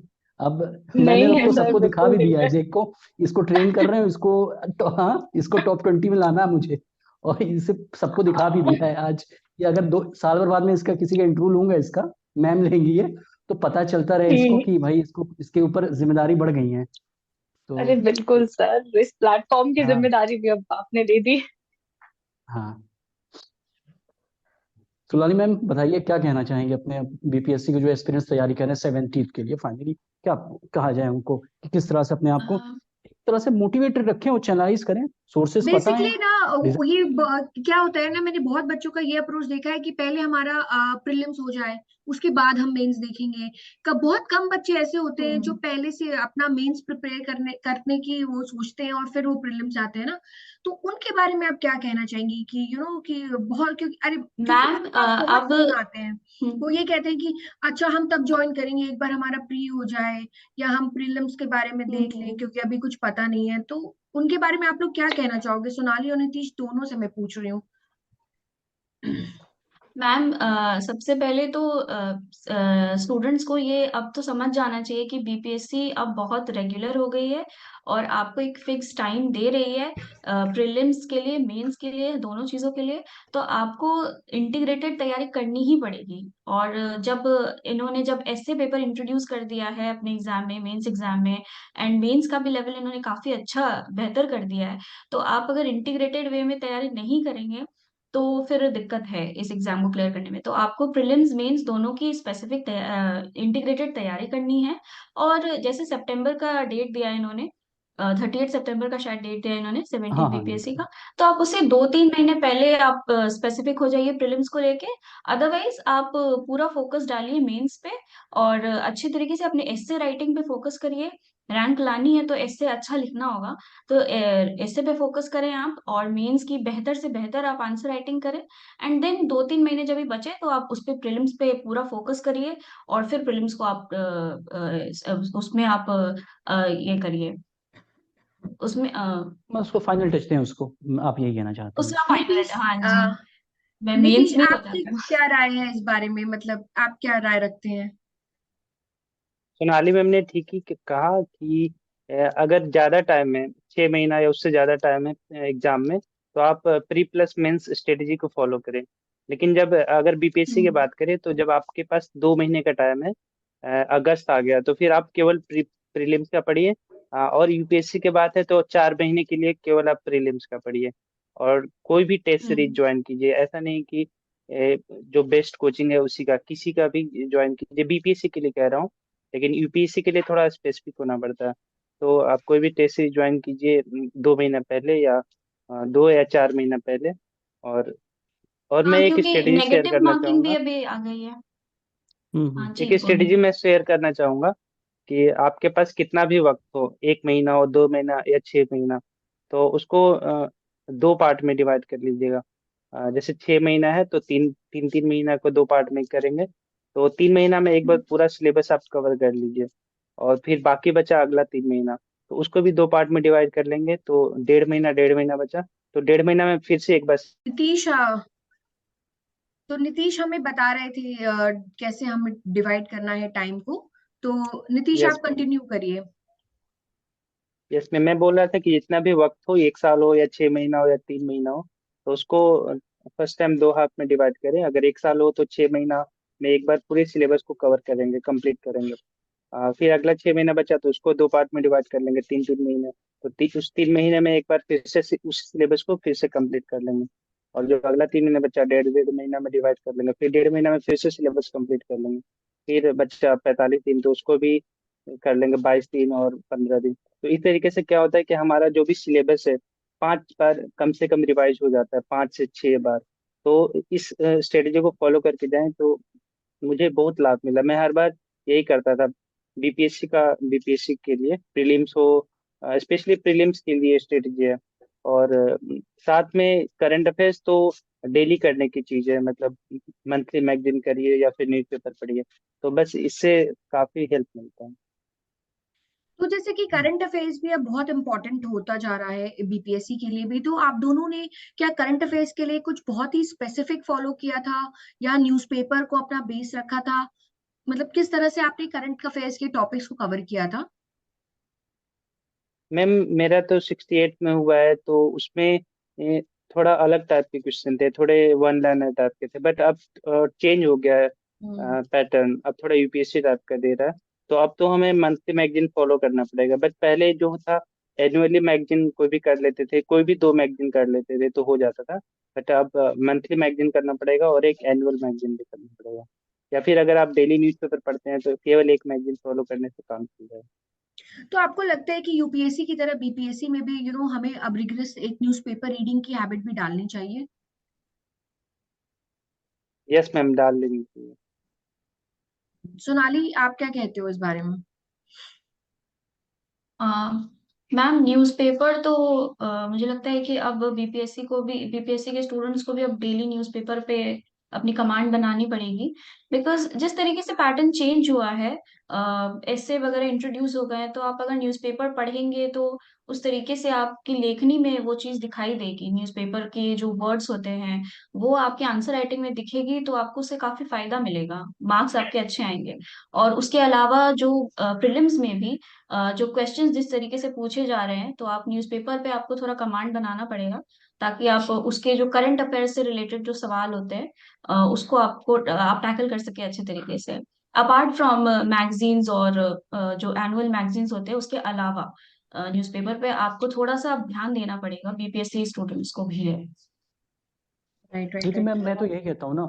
अब मैंने नहीं अब है तो सर, सबको दिखा बिल्कुल भी नहीं दिया है, है। देखो इसको ट्रेन कर रहे हो, हाँ, इसको टॉप 20 में लाना है मुझे। और इसे सबको दिखा भी दिया है आज कि अगर 2 साल भर बाद में इसका किसी का इंटरव्यू लूंगा, इसका मैम लेंगी ये, तो पता चलता रहे इसको कि भाई इसको इसके ऊपर जिम्मेदारी बढ़ गई है। तो अरे बिल्कुल सर, इस प्लेटफॉर्म की हाँ, जिम्मेदारी भी अब आपने दे दी। हाँ। सुलानी मैम, बताइए क्या कहना चाहेंगे अपने बीपीएससी के जो एस्पिरेंट्स तैयारी कर रहे हैं 17th के लिए फाइनली, क्या कहा जाए उनको कि किस तरह से अपने आप को एक तरह से मोटिवेटेड रखें और चैनलाइज करें, सोर्सेस पता है। बेसिकली ना, क्या होता है ना, मैंने बहुत बच्चों का ये अप्रोच देखा है कि पहले हमारा प्रीलिम्स हो जाए, उसके बाद हम मेंस देखेंगे। बहुत कम बच्चे ऐसे होते हैं जो पहले से अपना मेंस प्रिपेयर करने की वो सोचते हैं और फिर वो प्रीलिम्स जाते हैं ना। तो उनके बारे में आप क्या कहना चाहेंगी कि कि बहुत, क्योंकि अरे क्योंकि मैम मेरे पास बहुत अब फोन आते हैं, वो ये कहते हैं कि अच्छा हम तब ज्वाइन करेंगे, एक बार हमारा प्री हो जाए, या हम प्रीलिम्स के बारे में देख लें, क्योंकि अभी कुछ पता नहीं है। तो उनके बारे में आप लोग क्या कहना चाहोगे? सोनाली और नीतीश दोनों से मैं पूछ रही हूँ। मैम सबसे पहले तो स्टूडेंट्स को ये अब तो समझ जाना चाहिए कि बीपीएससी अब बहुत रेगुलर हो गई है और आपको एक फिक्स टाइम दे रही है प्रीलिम्स के लिए, मेंस के लिए, दोनों चीजों के लिए। तो आपको इंटीग्रेटेड तैयारी करनी ही पड़ेगी। और जब ऐसे पेपर इंट्रोड्यूस कर दिया है अपने एग्जाम में, मेंस एग्जाम में, एंड मेंस का भी लेवल इन्होंने काफी अच्छा बेहतर कर दिया है, तो आप अगर इंटीग्रेटेड वे में तैयारी नहीं करेंगे तो फिर दिक्कत है इस एग्जाम को क्लियर करने में। तो आपको प्रीलिम्स मेंस दोनों की स्पेसिफिक इंटीग्रेटेड तैयारी करनी है। और जैसे सितंबर का डेट दिया है इन्होंने, 38 सितंबर का शायद डेट दिया है इन्होंने हाँ 17 हाँ बीपीएससी बिल्कुल। का। तो आप उसे 2-3 महीने पहले आप स्पेसिफिक हो जाइए प्रीलिम्स को लेके। अदरवाइज आप पूरा फोकस डालिए मेंस पे और अच्छे तरीके से अपने एस्से राइटिंग पे फोकस करिए। रैंक लानी है तो एस्से अच्छा लिखना होगा, तो एस्से पे फोकस करें आप, और मेंस की बेहतर से बेहतर आप आंसर राइटिंग करें। एंड देन 2-3 महीने जब भी बचे तो आप उस पे प्रीलिम्स पे पूरा फोकस करिए। और फिर प्रीलिम्स को आप उसमें आप ये करिए, उसमें मैं उसको फाइनल टच दें उसको, आप यही कहना चाहते हैं। उसका फाइनल। नीतीश, हाँ जी, मैं मेंस नीतीश में ही हो आपकी जाता है। क्या राय है इस बारे में, मतलब आप क्या राय रखते हैं? सोनाली मैम ने ठीक ही कहा कि अगर ज्यादा टाइम है, 6 महीना या उससे ज्यादा टाइम है एग्जाम में, तो आप प्री प्लस मेंस स्ट्रेटेजी को फॉलो करें। लेकिन जब अगर बीपीएससी की हम्म। बात करें तो जब आपके पास 2 महीने का टाइम है, अगस्त आ गया, तो फिर आप केवल प्रीलिम्स का पढ़िए। और यूपीएससी की बात है तो 4 महीने के लिए केवल आप प्रीलिम्स का पढ़िए। और कोई भी टेस्ट सीरीज हम्म। ज्वाइन कीजिए, ऐसा नहीं कि जो बेस्ट कोचिंग है उसी का, किसी का भी ज्वाइन कीजिए, बीपीएससी के लिए कह रहा हूँ। लेकिन यूपीएससी के लिए थोड़ा स्पेसिफिक होना पड़ता है। तो आप कोई भी टेस्ट सीरीज ज्वाइन कीजिए 2 महीना पहले, या 2 या 4 महीना पहले। और और मैं हाँ, एक क्योंकि स्ट्रेटेजी शेयर नेगेटिव करना मार्किंग भी चाहूंगा। अभी आ गई है। हाँ एक जी, बोलिए। स्ट्रेटेजी मैं शेयर करना चाहूंगा कि आपके पास कितना भी वक्त हो, 1 महीना हो, 2 महीना या 6 महीना, तो उसको 2 पार्ट में डिवाइड कर लीजिएगा। जैसे 6 महीना है तो तीन तीन 3 महीना को 2 पार्ट में करेंगे, तो 3 महीना में एक बार हम्म। पूरा सिलेबस आप कवर कर लीजिए। और फिर बाकी बचा अगला 3 महीना, तो उसको भी 2 पार्ट में डिवाइड कर लेंगे, तो 1.5 महीना बचा। तो 1.5 महीना में फिर से एक बार। नीतीश, तो नीतीश हमें बता रहे थे कैसे हमें डिवाइड करना है टाइम को। तो नीतीश यस आप मैम। कंटिन्यू करिए। यस मैम, मैं बोल रहा था कि जितना भी वक्त हो, 1 साल हो या 6 महीना हो या 3 महीना हो, तो उसको फर्स्ट टाइम 2 हाफ में डिवाइड करें। अगर 1 साल हो तो 6 महीना में एक बार पूरे सिलेबस को कवर करेंगे, कंप्लीट करेंगे। फिर अगला 6 महीना बचा तो उसको 2 पार्ट में डिवाइड कर लेंगे, 3 3 महीने। तो उस 3 महीने में एक बार फिर से उस सिलेबस को फिर से कंप्लीट कर लेंगे। और जो अगला 3 महीना बचा, 1.5 1.5 महीना में डिवाइड कर लेंगे, फिर 1.5 महीना में फिर से सिलेबस कंप्लीट कर लेंगे। फिर बचा 45 दिन, तो उसको भी कर लेंगे 22 दिन और 15 दिन। तो इस तरीके से क्या होता है कि हमारा जो भी सिलेबस है, 5 बार कम से कम रिवाइज हो जाता है, 5 से 6 बार। तो इस स्ट्रेटेजी को फॉलो करके जाएं तो मुझे बहुत लाभ मिला। मैं हर बार यही करता था। बीपीएससी के लिए प्रीलिम्स हो, स्पेशली प्रीलिम्स के लिए स्ट्रेटेजी है। और साथ में करंट अफेयर्स तो डेली करने की चीज है, मतलब मंथली मैगजीन करिए या फिर न्यूज़पेपर पढ़िए। तो बस इससे काफी हेल्प मिलता है। तो जैसे कि करंट अफेयर्स भी अब बहुत इंपॉर्टेंट होता जा रहा है बीपीएससी के लिए भी, तो आप दोनों ने क्या करंट अफेयर्स के लिए कुछ बहुत ही स्पेसिफिक फॉलो किया था या न्यूज़पेपर को अपना बेस रखा था? मतलब किस तरह से आपने करंट अफेयर्स के टॉपिक्स को कवर किया था? मैम मेरा तो 68 में हुआ है, तो उसमें थोड़ा अलग टाइप के क्वेश्चन थे, थोड़े वन लाइनर टाइप के थे। बट अब चेंज हो गया है हम्म। पैटर्न, अब थोड़ा यूपीएससी टाइप का दे रहा है। तो अब तो हमें मंथली मैगजीन फॉलो करना पड़ेगा। बट पहले जो था, एनुअली मैगजीन कोई भी कर लेते थे, कोई भी 2 मैगजीन कर लेते थे तो हो जाता था। बट अब मंथली मैगजीन करना पड़ेगा और एक एनुअल मैगजीन भी करना पड़ेगा। या फिर अगर आप डेली न्यूज़पेपर पढ़ते हैं तो केवल एक मैगजीन फॉलो करने से काम चल जाएगा। तो आपको लगता है कि यूपीएससी की तरह बीपीएससी में भी हमें अब रिगरस एक न्यूज़पेपर रीडिंग की हैबिट भी डालनी चाहिए? यस मैम, डाल लेनी चाहिए। सोनाली, आप क्या कहते हो इस बारे में? मैम न्यूज़पेपर तो मुझे लगता है कि अब बीपीएससी के स्टूडेंट्स को भी अब डेली न्यूज़पेपर पे अपनी कमांड बनानी पड़ेगी, बिकॉज जिस तरीके से पैटर्न चेंज हुआ है, ऐसे वगैरह इंट्रोड्यूस हो गए हैं, तो आप अगर न्यूज़पेपर पढ़ेंगे तो उस तरीके से आपकी लेखनी में वो चीज दिखाई देगी। न्यूज़पेपर के जो वर्ड्स होते हैं वो आपके आंसर राइटिंग में दिखेगी, तो आपको उससे काफी फायदा मिलेगा, मार्क्स आपके अच्छे आएंगे। और उसके अलावा जो प्रीलिम्स में भी जो क्वेश्चंस जिस तरीके से पूछे जा रहे हैं, तो आप न्यूज़पेपर पे आपको थोड़ा कमांड बनाना पड़ेगा, ताकि आप उसके जो करंट अफेयर से रिलेटेड जो सवाल होते हैं उसको आप टैकल कर सके अच्छे तरीके से। अपार्ट फ्रॉम मैगजीन्स और जो एनुअल मैगजीन्स होते हैं, उसके अलावा न्यूज़पेपर पे आपको थोड़ा सा ध्यान देना पड़ेगा, बीपीएससी स्टूडेंट्स को भी है। राइट राइट लेकिन मैम मैं तो राइट। यही कहता हूँ ना,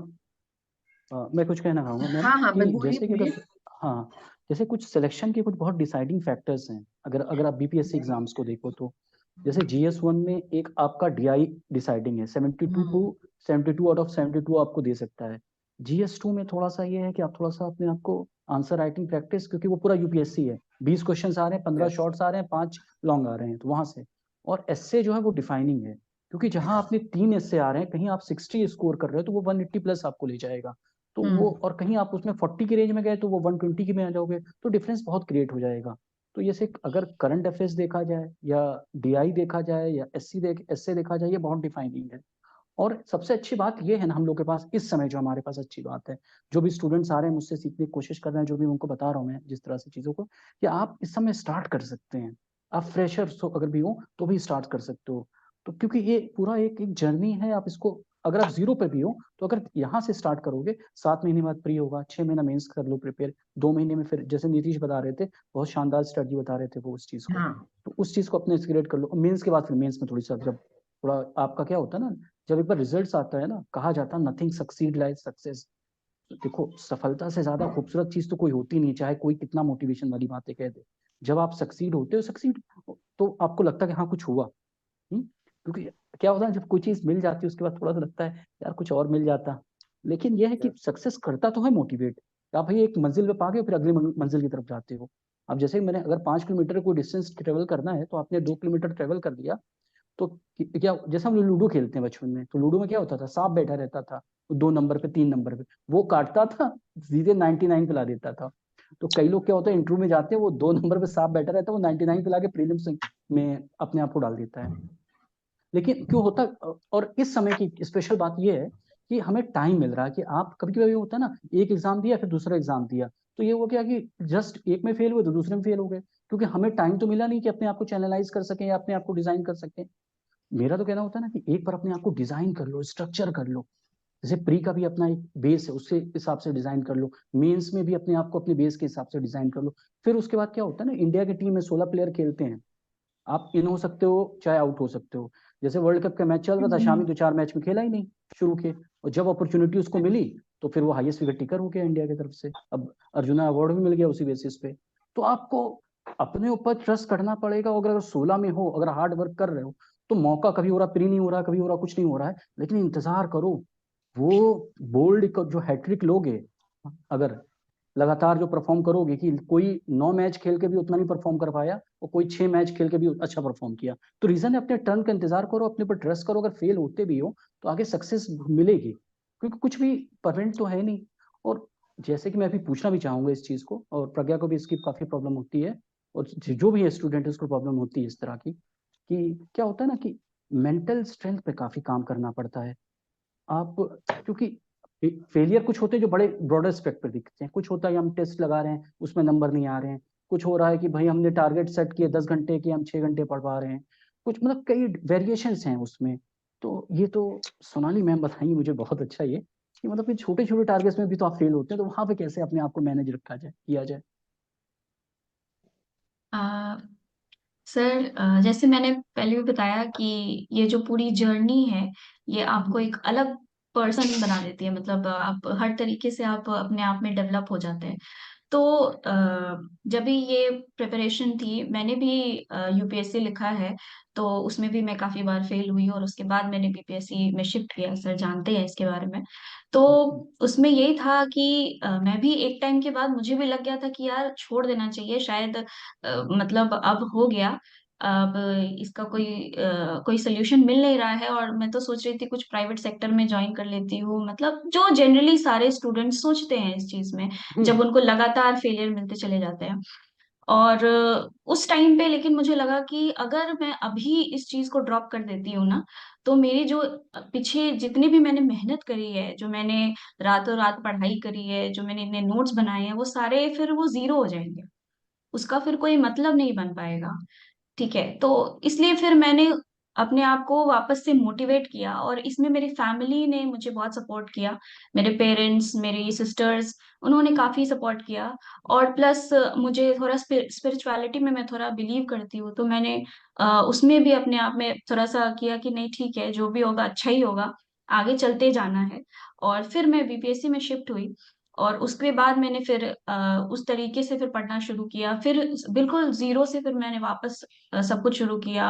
मैं कुछ कहना चाहूंगा मैम हाँ हाँ, कि बोलिए जैसे कि बोलिए। अगर, हाँ, जैसे कुछ सिलेक्शन के कुछ बहुत डिसाइडिंग फैक्टर्स हैं, अगर अगर आप बीपीएससी एग्जाम्स को देखो तो जैसे जीएस 1 में एक आपका डीआई डिसाइडिंग है, 72 आउट ऑफ 72 आपको दे सकता है। जीएस 2 में थोड़ा सा ये है कि आप थोड़ा सा अपने आप को आंसर राइटिंग प्रैक्टिस, क्योंकि वो पूरा यूपीएससी है, 20 क्वेश्चन आ रहे हैं, 15 शॉर्ट्स आ रहे हैं, 5 लॉन्ग आ रहे हैं, तो वहां से। और एसए जो है वो डिफाइनिंग है, क्योंकि जहां आपने 3 एसए आ रहे हैं, कहीं आप 60 स्कोर कर रहे हो तो वो 180 प्लस आपको ले जाएगा। तो वो, और कहीं आप उसमें 40 की रेंज में गए तो वो 120 की में आ जाओगे, तो डिफरेंस बहुत क्रिएट हो जाएगा। तो ये से अगर करंट अफेयर्स देखा जाए या डीआई देखा जाए या एसए देखा जाए, ये बहुत डिफाइनिंग है। और सबसे अच्छी बात ये है ना, हम लोग के पास इस समय जो हमारे पास अच्छी बात है, जो भी स्टूडेंट्स आ रहे हैं मुझसे सीखने की कोशिश कर रहे हैं, जो भी उनको बता रहा हूँ मैं जिस तरह से चीज़ों को, कि आप इस समय स्टार्ट कर सकते हैं। आप फ्रेशर अगर भी हो तो भी स्टार्ट कर सकते हो। तो क्योंकि ये पूरा एक एक जर्नी है, आप इसको, अगर आप जीरो पे भी हो तो अगर यहाँ से स्टार्ट करोगे, 7 महीने बाद प्री होगा, 6 महीना मेंस कर लो प्रिपेयर, 2 महीने में फिर, जैसे नीतीश बता रहे थे, बहुत शानदार स्ट्रेटजी बता रहे थे वो उस चीज को, हाँ तो उस चीज को अपने क्रिएट कर लो। मेंस के बाद फिर मेंस में थोड़ी सा जब थोड़ा आपका क्या होता है ना, जब एक बार रिजल्ट्स आता है ना, कहा जाता है नथिंग सक्सीड लाइक सक्सेस। देखो, सफलता से ज्यादा खूबसूरत चीज तो कोई होती नहीं, चाहे कोई कितना मोटिवेशन वाली बातें कह दे। जब आप सक्सीड होते हो, सक्सीड, तो आपको लगता है कि हाँ कुछ हुआ। क्योंकि क्या होता है, जब कोई चीज मिल जाती है उसके बाद थोड़ा सा लगता है यार कुछ और मिल जाता। लेकिन यह है कि सक्सेस करता तो है मोटिवेट। आप भाई एक मंजिल पे पा गए, फिर अगली मंजिल की तरफ जाते हो। अब जैसे मैंने, अगर 5 किलोमीटर कोई डिस्टेंस ट्रेवल करना है, तो आपने 2 किलोमीटर ट्रेवल कर दिया, तो क्या, जैसे हम लूडो खेलते हैं बचपन में, तो लूडो में क्या होता था, सांप बैठा रहता था 2 नंबर पे, 3 नंबर पे, वो काटता था, सीधे 99 पे ला देता था। तो कई लोग क्या होता है, इंटरव्यू में जाते हैं, वो 2 नंबर पे सांप बैठा रहता है, वो 99 पे ला के प्रीलिम्स में अपने आप को डाल देता है। लेकिन क्यों होता, और इस समय की स्पेशल बात यह है कि हमें टाइम मिल रहा है, कि आप कभी कभी होता है ना, एक एग्जाम दिया फिर दूसरा एग्जाम दिया, तो ये हो गया कि जस्ट एक में फेल हुए तो दूसरे में फेल हो गए, क्योंकि हमें टाइम तो मिला नहीं कि अपने आप को चैनलाइज कर सकें या अपने आप को डिजाइन कर सकें। मेरा तो कहना होता है ना कि एक बार अपने आप को डिजाइन कर लो, स्ट्रक्चर कर लो। जैसे प्री का भी अपना एक बेस है, उसके हिसाब से डिजाइन कर लो, मेंस में भी अपने आप को अपने बेस के हिसाब से डिजाइन कर लो। फिर उसके बाद क्या होता है ना, इंडिया की टीम में 16 प्लेयर खेलते हैं, आप इन हो सकते हो चाहे आउट हो सकते हो। जैसे वर्ल्ड कप का मैच चल रहा था, शामी 2-4 मैच में खेला ही नहीं शुरू के, और जब अपॉर्चुनिटी उसको मिली तो फिर वो हाईएस्ट विकेट टेकर हो गया इंडिया की तरफ से, अब अर्जुना अवार्ड भी मिल गया उसी बेसिस पे। तो आपको अपने ऊपर ट्रस्ट करना पड़ेगा, अगर 16 में हो, अगर हार्ड वर्क कर रहे हो, तो मौका कभी हो रहा, प्री नहीं हो रहा, कभी हो रहा, कुछ नहीं हो रहा है, लेकिन इंतजार करो। वो बोल्ड जो हैट्रिक लोगे, अगर लगातार जो परफॉर्म करोगे, कि कोई 9 मैच खेल के भी उतना नहीं परफॉर्म कर पाया और कोई 6 मैच खेल के भी अच्छा परफॉर्म किया, तो रीजन है अपने टर्न का इंतजार करो, अपने पर ट्रस्ट करो, अगर फेल होते भी हो तो आगे सक्सेस मिलेगी, क्योंकि कुछ भी परमानेंट तो है नहीं। और जैसे कि मैं अभी पूछना भी चाहूंगा इस चीज को, और प्रज्ञा को भी इसकी काफी प्रॉब्लम होती है, और जो भी है स्टूडेंट है उसको प्रॉब्लम होती है इस तरह की, कि क्या होता है ना कि मेंटल स्ट्रेंथ पे काफी काम करना पड़ता है। आप, क्योंकि फेलियर कुछ होते हैं जो बड़े ब्रॉडर स्पेक्ट पर दिखते हैं, कुछ होता है हम टेस्ट लगा रहे हैं उसमें नंबर नहीं आ रहे हैं, कुछ हो रहा है कि भाई हमने टारगेट सेट किए 10 घंटे के, हम 6 घंटे पढ़ पा रहे हैं, कुछ मतलब कई वेरिएशंस हैं उसमें। तो ये तो सोनाली मैम बताएंगी मुझे बहुत अच्छा, ये कि मतलब कि छोटे छोटे टारगेट्स में भी तो आप फेल होते हैं, तो वहां पे कैसे अपने आप को मैनेज रखा जाए, किया जाए। सर, जैसे मैंने पहले भी बताया कि ये जो पूरी जर्नी है, ये आपको एक अलग पर्सन बना देती है, मतलब आप हर तरीके से आप अपने आप में डेवलप हो जाते हैं। तो जब भी ये प्रिपरेशन थी, मैंने भी यूपीएससी लिखा है, तो उसमें भी मैं काफी बार फेल हुई, और उसके बाद मैंने बीपीएससी में शिफ्ट किया, सर जानते हैं इसके बारे में। तो उसमें यही था कि मैं भी एक टाइम के बाद मुझे भी लग गया था कि यार छोड़ देना चाहिए शायद, मतलब अब हो गया। अब इसका कोई सोल्यूशन मिल नहीं रहा है, और मैं तो सोच रही थी कुछ प्राइवेट सेक्टर में ज्वाइन कर लेती हूँ, मतलब जो जनरली सारे स्टूडेंट्स सोचते हैं इस चीज में, जब उनको लगातार फेलियर मिलते चले जाते हैं। और उस टाइम पे लेकिन मुझे लगा कि अगर मैं अभी इस चीज को ड्रॉप कर देती हूँ ना, तो मेरी जो पीछे जितनी भी मैंने मेहनत करी है, जो मैंने रातों रात पढ़ाई करी है, जो मैंने इतने नोट्स बनाए हैं, वो सारे फिर वो जीरो हो जाएंगे, उसका फिर कोई मतलब नहीं बन पाएगा। ठीक है, तो इसलिए फिर मैंने अपने आप को वापस से मोटिवेट किया, और इसमें मेरी फैमिली ने मुझे बहुत सपोर्ट किया। मेरे पेरेंट्स, मेरी सिस्टर्स, उन्होंने काफी सपोर्ट किया। और प्लस मुझे थोड़ा स्पिरिचुअलिटी में मैं थोड़ा बिलीव करती हूँ, तो मैंने उसमें भी अपने आप में थोड़ा सा किया कि नहीं ठीक है, जो भी होगा अच्छा ही होगा, आगे चलते जाना है। और फिर मैं बीपीएससी में शिफ्ट हुई, और उसके बाद मैंने फिर उस तरीके से फिर पढ़ना शुरू किया, फिर बिल्कुल जीरो से फिर मैंने वापस सब कुछ शुरू किया।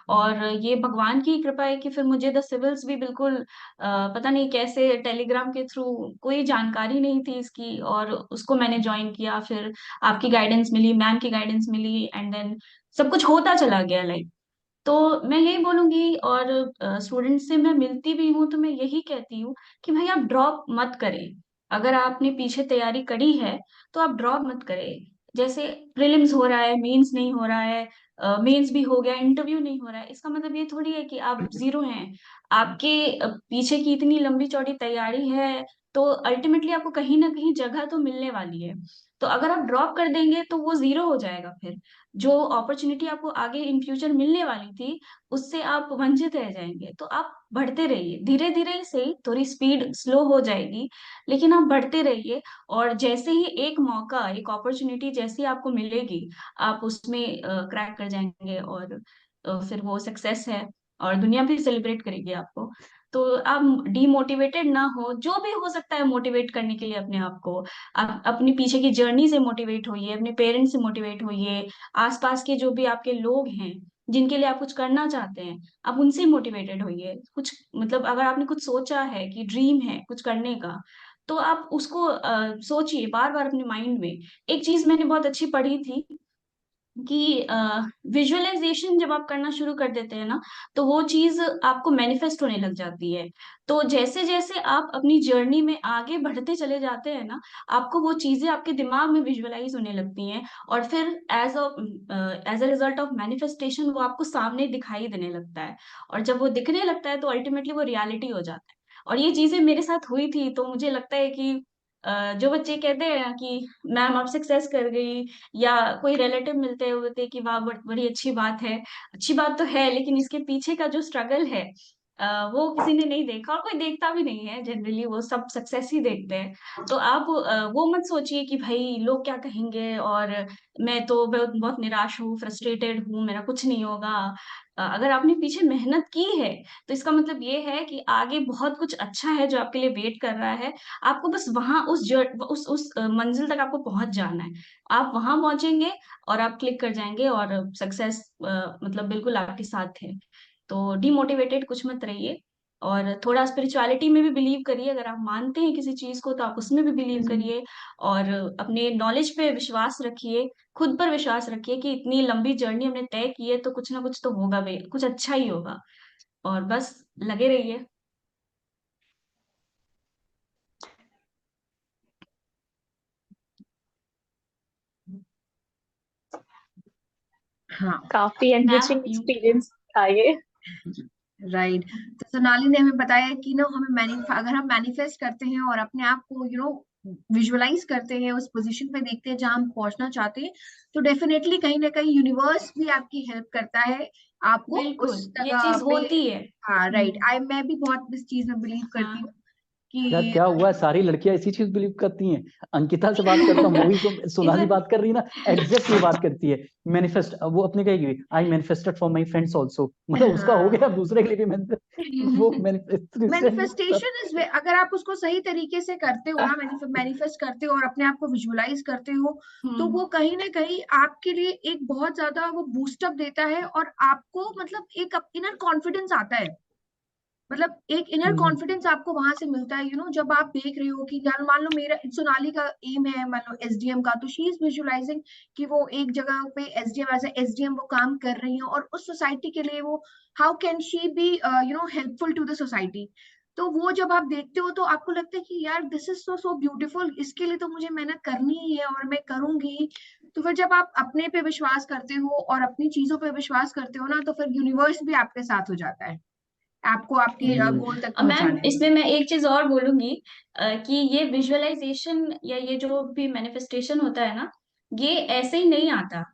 और ये भगवान की कृपा है कि फिर मुझे द सिविल्स भी बिल्कुल पता नहीं कैसे टेलीग्राम के थ्रू, कोई जानकारी नहीं थी इसकी, और उसको मैंने ज्वाइन किया। फिर आपकी गाइडेंस मिली, मैम की गाइडेंस मिली, एंड देन सब कुछ होता चला गया लाइक। तो मैं यही बोलूंगी, और स्टूडेंट से मैं मिलती भी हूँ तो मैं यही कहती हूँ कि भाई आप ड्रॉप मत करें। अगर आपने पीछे तैयारी करी है तो आप ड्रॉप मत करें। जैसे प्रीलिम्स हो रहा है, मेंस नहीं हो रहा है, मेंस भी हो गया, इंटरव्यू नहीं हो रहा है, इसका मतलब ये थोड़ी है कि आप जीरो हैं। आपके पीछे की इतनी लंबी चौड़ी तैयारी है, तो अल्टीमेटली आपको कहीं ना कहीं जगह तो मिलने वाली है। तो अगर आप ड्रॉप कर देंगे तो वो जीरो हो जाएगा फिर। जो अपॉर्चुनिटी आपको आगे इन फ्यूचर मिलने वाली थी, उससे आप वंचित रह जाएंगे। तो आप बढ़ते रहिए, धीरे धीरे ही सही, थोड़ी स्पीड स्लो हो जाएगी, लेकिन आप बढ़ते रहिए। और जैसे ही एक मौका, एक अपॉर्चुनिटी जैसी आपको मिलेगी, आप उसमें क्रैक कर जाएंगे, और फिर वो सक्सेस है, और दुनिया भी सेलिब्रेट करेगी आपको। तो आप डीमोटिवेटेड ना हो, जो भी हो सकता है मोटिवेट करने के लिए अपने आप को। आप अपनी पीछे की जर्नी से मोटिवेट होइए, अपने पेरेंट्स से मोटिवेट होइए, आसपास के जो भी आपके लोग हैं जिनके लिए आप कुछ करना चाहते हैं, आप उनसे मोटिवेटेड होइए। कुछ मतलब अगर आपने कुछ सोचा है कि ड्रीम है कुछ करने का, तो आप उसको सोचिए बार बार अपने माइंड में। एक चीज मैंने बहुत अच्छी पढ़ी थी कि विजुअलाइजेशन जब आप करना शुरू कर देते हैं ना, तो वो चीज आपको मैनिफेस्ट होने लग जाती है। तो जैसे जैसे आप अपनी जर्नी में आगे बढ़ते चले जाते हैं ना, आपको वो चीजें आपके दिमाग में विजुअलाइज होने लगती हैं, और फिर as a result of manifestation वो आपको सामने दिखाई देने लगता है। और जब वो दिखने लगता है तो अल्टीमेटली वो रियलिटी हो जाता है। और ये चीजें मेरे साथ हुई थी, तो मुझे लगता है कि जो बच्चे कहते हैं ना कि मैम आप सक्सेस कर गई, या कोई रिलेटिव मिलते हुए थे कि वाह बड़ी अच्छी बात है। अच्छी बात तो है, लेकिन इसके पीछे का जो स्ट्रगल है वो किसी ने नहीं देखा, और कोई देखता भी नहीं है। जनरली वो सब सक्सेस ही देखते हैं। तो आप वो मत सोचिए कि भाई लोग क्या कहेंगे, और मैं तो बहुत बहुत निराश हूँ, फ्रस्ट्रेटेड हूँ, मेरा कुछ नहीं होगा। अगर आपने पीछे मेहनत की है, तो इसका मतलब ये है कि आगे बहुत कुछ अच्छा है जो आपके लिए वेट कर रहा है। आपको बस वहां उस मंजिल तक आपको पहुंच जाना है। आप वहां पहुंचेंगे, और आप क्लिक कर जाएंगे, और सक्सेस मतलब बिल्कुल आपके साथ है। तो डिमोटिवेटेड कुछ मत रहिए, और थोड़ा स्पिरिचुअलिटी में भी बिलीव करिए। अगर आप मानते हैं किसी चीज को, तो आप उसमें भी बिलीव करिए, और अपने नॉलेज पे विश्वास रखिए, खुद पर विश्वास रखिए कि इतनी लंबी जर्नी हमने तय की है, तो कुछ ना कुछ तो होगा भी, कुछ अच्छा ही होगा। और बस लगे रहिए। हाँ। काफी मैम एनरिचिंग एक्सपीरियंस था ये। राइट। तो सोनाली ने हमें बताया कि हमें अगर हम मैनिफेस्ट करते हैं और अपने आप को विजुअलाइज करते हैं, उस पोजीशन पे देखते हैं जहां हम पहुंचना चाहते हैं, तो डेफिनेटली कहीं ना कहीं यूनिवर्स भी आपकी हेल्प करता है आपको बिल्कुल उस ये जगह चीज पे। होती है। हाँ राइट, हम्म। मैं भी बहुत इस चीज में बिलीव करती हाँ। हूँ यार कि क्या हुआ, सारी लड़कियां इसी चीज बिलीव करती हैं। अंकिता से बात करता हूँ, मोही को सोनाली इधर बात कर रही है ना, एग्जैक्ट ये बात करती है। मैनिफेस्ट, वो अपने कहेगी आई manifested for my friends also, मतलब उसका हो गया, हाँ। अब दूसरे के लिए भी वो मैनिफेस्ट। मैनिफेस्टेशन इज, अगर आप उसको सही तरीके से करते हो ना, मैनिफेस्ट करते हो और अपने आप को विजुअलाइज करते हो, तो हम्म। वो कहीं ना कहीं आपके लिए एक बहुत ज्यादा वो बूस्टअप देता है, और आपको मतलब एक इनर कॉन्फिडेंस आता है मतलब एक इनर कॉन्फिडेंस आपको वहां से मिलता है, जब आप देख रहे हो कि यार मान लो मेरा सोनाली का एम है मान लो एसडीएम का, तो शी इज विजुअलाइजिंग कि वो एक जगह पे एसडीएम एज एसडीएम वो काम कर रही है और उस सोसाइटी के लिए वो how can she be helpful to the society. तो वो जब आप देखते हो तो आपको लगता है कि यार this is so so beautiful, इसके लिए तो मुझे मेहनत करनी ही है और मैं करूंगी। तो फिर जब आप अपने पे विश्वास करते हो और अपनी चीजों पे विश्वास करते हो ना, तो फिर यूनिवर्स भी आपके साथ हो जाता है आपको आपके हम्म, गोल तक अब मैम पहुंचाने में। इसमें मैं एक चीज और बोलूंगी कि ये विजुअलाइजेशन या ये जो भी मैनिफेस्टेशन होता है ना, ये ऐसे ही नहीं आता।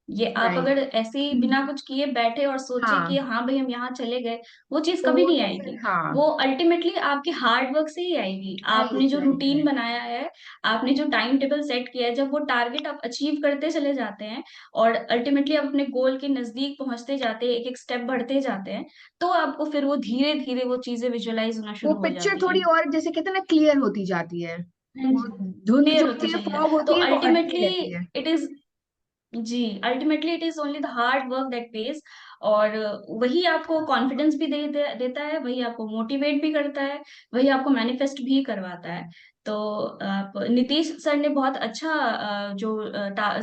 ये आप राइट। अगर ऐसे ही बिना कुछ किए बैठे और सोचे कि हाँ, हाँ भाई हम यहाँ चले गए, वो चीज तो कभी वो नहीं तो फिर आएगी। हाँ। वो अल्टीमेटली आपके हार्ड वर्क से ही आएगी। आपने राइट जो राइट रूटीन राइट। बनाया है, आपने जो टाइम टेबल सेट किया है, जब वो टारगेट आप अचीव करते चले जाते हैं और अल्टीमेटली आप अपने गोल के नजदीक पहुंचते जाते हैं, एक एक स्टेप बढ़ते जाते हैं, तो आपको फिर वो धीरे धीरे वो चीजें विजुअलाइज होना वो शुरू हो पिक्चर जाती थोड़ी हैं। और जैसे कहते हैं ना क्लियर होती जाती है। हाँ वो जी, धुंध जो क्लियर होती होती है जाएगी। फॉग तो होती है वो हटती अल्टीमेटली रहती है। इट इज, जी, ultimately it is only the hard work that pays. और वही आपको कॉन्फिडेंस भी देता है, वही आपको मोटिवेट भी करता है, वही आपको मैनिफेस्ट भी करवाता है। तो आप नीतीश सर ने बहुत अच्छा जो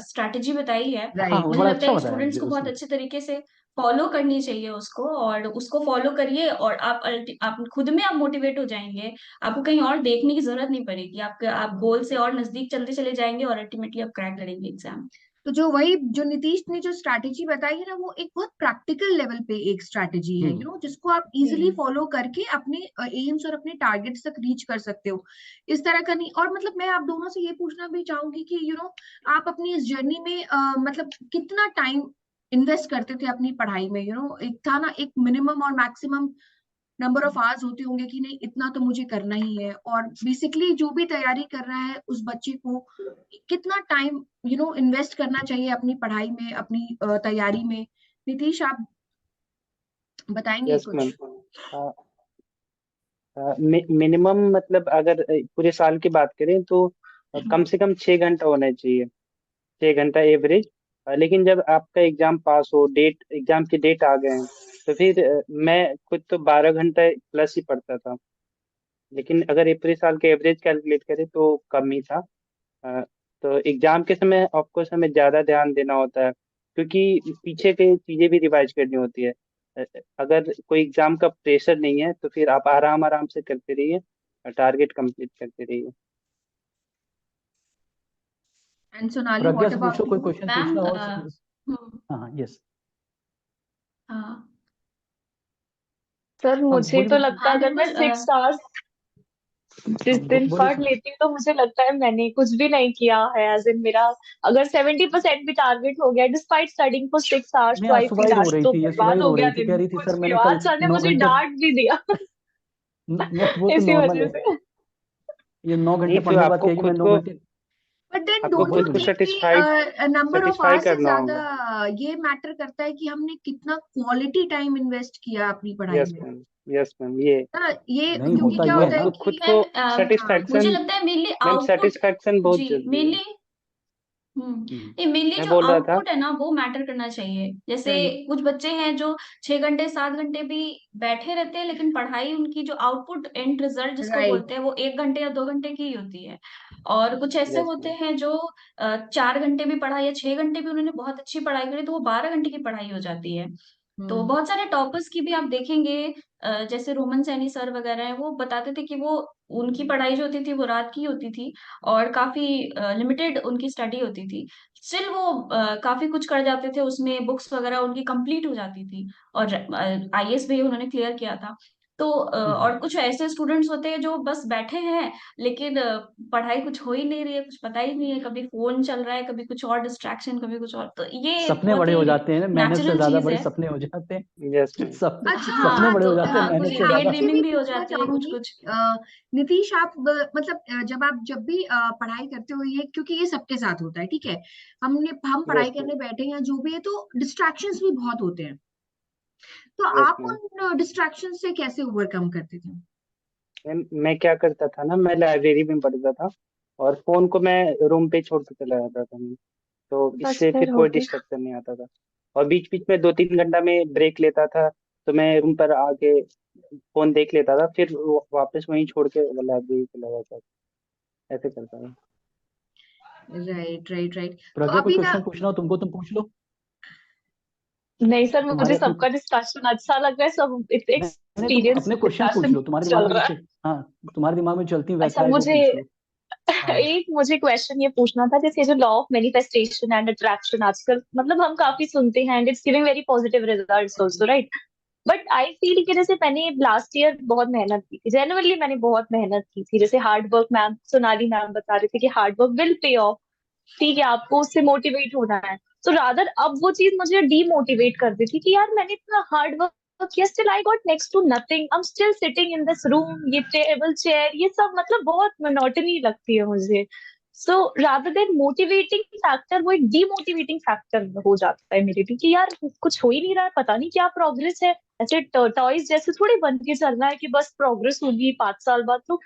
स्ट्रैटेजी बताई है, हाँ राइट। वो मुझे बड़ा लगता अच्छा है बताया स्टूडेंट्स को बहुत उसने। अच्छे तरीके से फॉलो करनी चाहिए उसको, और उसको फॉलो करिए और आप खुद में आप मोटिवेट हो जाएंगे। आपको कहीं और देखने की जरूरत नहीं पड़ेगी, आपके आप गोल से और नजदीक चलते चले जाएंगे और अल्टीमेटली आप क्रैक करेंगे एग्जाम। तो जो वही जो नीतीश ने जो स्ट्रैटेजी बताई है ना, वो एक बहुत प्रैक्टिकल लेवल पे एक स्ट्रैटेजी है, हम्म जिसको आप इजीली हम्म। फॉलो करके अपने एम्स और अपने टारगेट्स तक रीच कर सकते हो। इस तरह का नहीं। और मतलब मैं आप दोनों से ये पूछना भी चाहूंगी कि आप अपनी इस जर्नी में मतलब कितना टाइम इन्वेस्ट करते थे अपनी पढ़ाई में। एक था ना एक मिनिमम और मैक्सिमम नंबर ऑफ आवर्स होते होंगे कि नहीं इतना तो मुझे करना ही है, और बेसिकली जो भी तैयारी कर रहा है उस बच्चे को कितना टाइम इन्वेस्ट करना चाहिए अपनी पढ़ाई में, अपनी तैयारी में। नीतीश आप बताएंगे यस मैम। कुछ? मिनिमम मतलब अगर पूरे साल की बात करें तो कम से कम 6 घंटा होना चाहिए, 6 घंटा एवरेज। लेकिन जब आपका एग्जाम पास हो, डेट एग्जाम की डेट आ गए हैं, तो फिर मैं खुद तो 12 घंटा प्लस ही पढ़ता था। लेकिन अगर ये पूरे साल के एवरेज कैलकुलेट करें तो कम ही था। अ, तो एग्जाम के समय ऑफकोर्स हमें ज़्यादा ध्यान देना होता है, क्योंकि पीछे की चीज़ें भी रिवाइज करनी होती है। अ, अगर कोई एग्जाम का प्रेशर नहीं है तो फिर आप आराम आराम से करते रहिए, टारगेट कंप्लीट करते रहिए। And Sonali Pragya what say about पूछो, कोई यू? क्वेश्चन मैम पूछना हो। हम्म, हाँ हाँ यस। हाँ सर हाँ मुझे बोलिए तो बोलिए। लगता है हाँ अगर मैं बिल्कुल 6 आवर्स जिस हाँ, दिन बोलिए पढ़ सर। लेती हूँ तो मुझे लगता है मैंने कुछ भी नहीं किया है। एज इन मेरा अगर 70% भी टारगेट हो गया डिस्पाइट स्टडिंग फॉर 6 आवर्स, नहीं तो आज आई सुबह ही फील रो आज रही तो थी, ये सुबह ही बर्बाद हो रो गया रही थी, कह दिन। रही थी सर कुछ भी मैंने हो, कल आज सर ने नौ मुझे घंटे डांट भी दिया वो तो इसी नॉर्मल वजह है। से। ये 9 घंटे नहीं तो पढ़ने के बाद कहेगी मैं 9 घंटे। बट देन आपको डोंट यू खुद को हम्म, थिंक सेटिस्फाइड कि नंबर ऑफ सेटिस्फाई आवर्स से करना ज्यादा होगा। ये मैटर करता है कि हमने कितना क्वालिटी टाइम इन्वेस्ट किया अपनी पढ़ाई यस में? मैम, यस मैम, ये है ना ये नहीं क्योंकि होता क्या ये है होता है ना। खुद कि को हाँ मुझे सेटिस्फैक्शन, लगता है मेनली मैम आउटपुट, सेटिस्फैक्शन बहुत जी जरूरी है। मेनली, हम्म, ये मेनली मैं जो बोल रहा था। आउटपुट है ना वो मैटर करना चाहिए। जैसे राइट कुछ बच्चे हैं जो 6 घंटे 7 घंटे भी बैठे रहते हैं, लेकिन पढ़ाई उनकी जो आउटपुट एंड रिजल्ट जिसको राइट। बोलते हैं वो 1 घंटे या 2 घंटे की ही होती है। और कुछ ऐसे यस होते मैम। हैं जो 4 घंटे भी पढ़ा या 6 घंटे भी उन्होंने बहुत अच्छी पढ़ाई करी, तो वो 12 घंटे की पढ़ाई हो जाती है। तो हम्म। बहुत सारे टॉपर्स की भी आप देखेंगे, जैसे रोमन सैनी सर वगैरह हैं, वो बताते थे कि वो उनकी पढ़ाई जो होती थी वो रात की होती थी और काफी लिमिटेड उनकी स्टडी होती थी। स्टिल वो काफी कुछ कर जाते थे उसमें, बुक्स वगैरह उनकी कंप्लीट हो जाती थी और आईएएस भी उन्होंने क्लियर किया था। तो हम्म। और कुछ ऐसे स्टूडेंट्स होते हैं जो बस बैठे हैं, लेकिन पढ़ाई कुछ हो ही नहीं रही है, कुछ पता ही नहीं है, कभी फोन चल रहा है, कभी कुछ और डिस्ट्रैक्शन, कभी कुछ और। तो ये सपने बहुत बड़े हो ही जाते हैं ना, मेहनत से नेचुरल ज्यादा चीज बड़े है। सपने हो जाते यस हैं। मैम। अच्छा सपने हाँ बड़े तो हो जाते हैं हाँ, कुछ मेहनत से मैं डे ज्यादा। आपसे भी ड्रीमिंग भी हो पूछना जाती है कुछ चाहूंगी कुछ। नीतीश आप मतलब जब भी पढ़ाई करते हो, ये क्योंकि ये सबके साथ होता है, ठीक है? हम पढ़ाई यस मैम। करने बैठे हैं जो भी है, तो डिस्ट्रैक्शंस भी बहुत होते हैं। तो यस आप मैम। उन डिस्ट्रैक्शन से कैसे ओवरकम करते थे? मैं क्या करता था ना, मैं लाइब्रेरी में पढ़ता था और फोन को मैं रूम पे छोड़ के चला जाता था मैं। तो बस इससे फिर फिर हो कोई गया। डिस्ट्रक्शन नहीं आता था। और बीच बीच में 2-3 घंटा में ब्रेक लेता था, तो मैं रूम पर आके फोन देख लेता था, फिर वापस वहीं छोड़ के लाइब्रेरी चला जाता था, ऐसे करता था। Right right right. तो प्रज्ञा, कोई अभी ना, क्वेश्चन पूछना हो तुमको, तुम पूछ लो। नहीं सर, मुझे तुम्हारे अपने सबका डिस्कशन अच्छा लग रहा है, सब नहीं नहीं, तुम एक्सपीरियंस अपने क्वेश्चन पूछ डिस्कशन लो, तुम्हारे दिमाग चल में रहा जो है। हाँ, तुम्हारे दिमाग में चलती अच्छा, व्याख्याएं वो मुझे पूछ लो। हाँ एक मुझे क्वेश्चन ये पूछना था, जैसे जो law of manifestation and attraction आजकल मतलब हम काफी सुनते हैं, and it's giving very positive results also, right? But I feel कि जैसे मैंने लास्ट ईयर बहुत मेहनत की थी, जेन्युइनली मैंने बहुत मेहनत की थी, जैसे hard work, ma'am Sonali ma'am बता रहे थे कि hard work will pay of, ठीक है, आपको उससे मोटिवेट होना है। तो रादर अब वो चीज मुझे डीमोटिवेट कर देती कि यार मैंने इतना हार्ड वर्क किया, still I got next to nothing, I am still sitting in this room, ये टेबल चेयर ये सब मतलब बहुत मोनोटनी लगती है मुझे। So rather than motivating factor, वो एक डीमोटिवेटिंग फैक्टर हो जाता है मेरे लिए कि यार कुछ हो ही नहीं रहा है, पता नहीं क्या प्रोग्रेस है। ऐसे टॉयज जैसे थोड़ी बन के चलना है कि बस प्रोग्रेस होगी 5 साल बाद, तो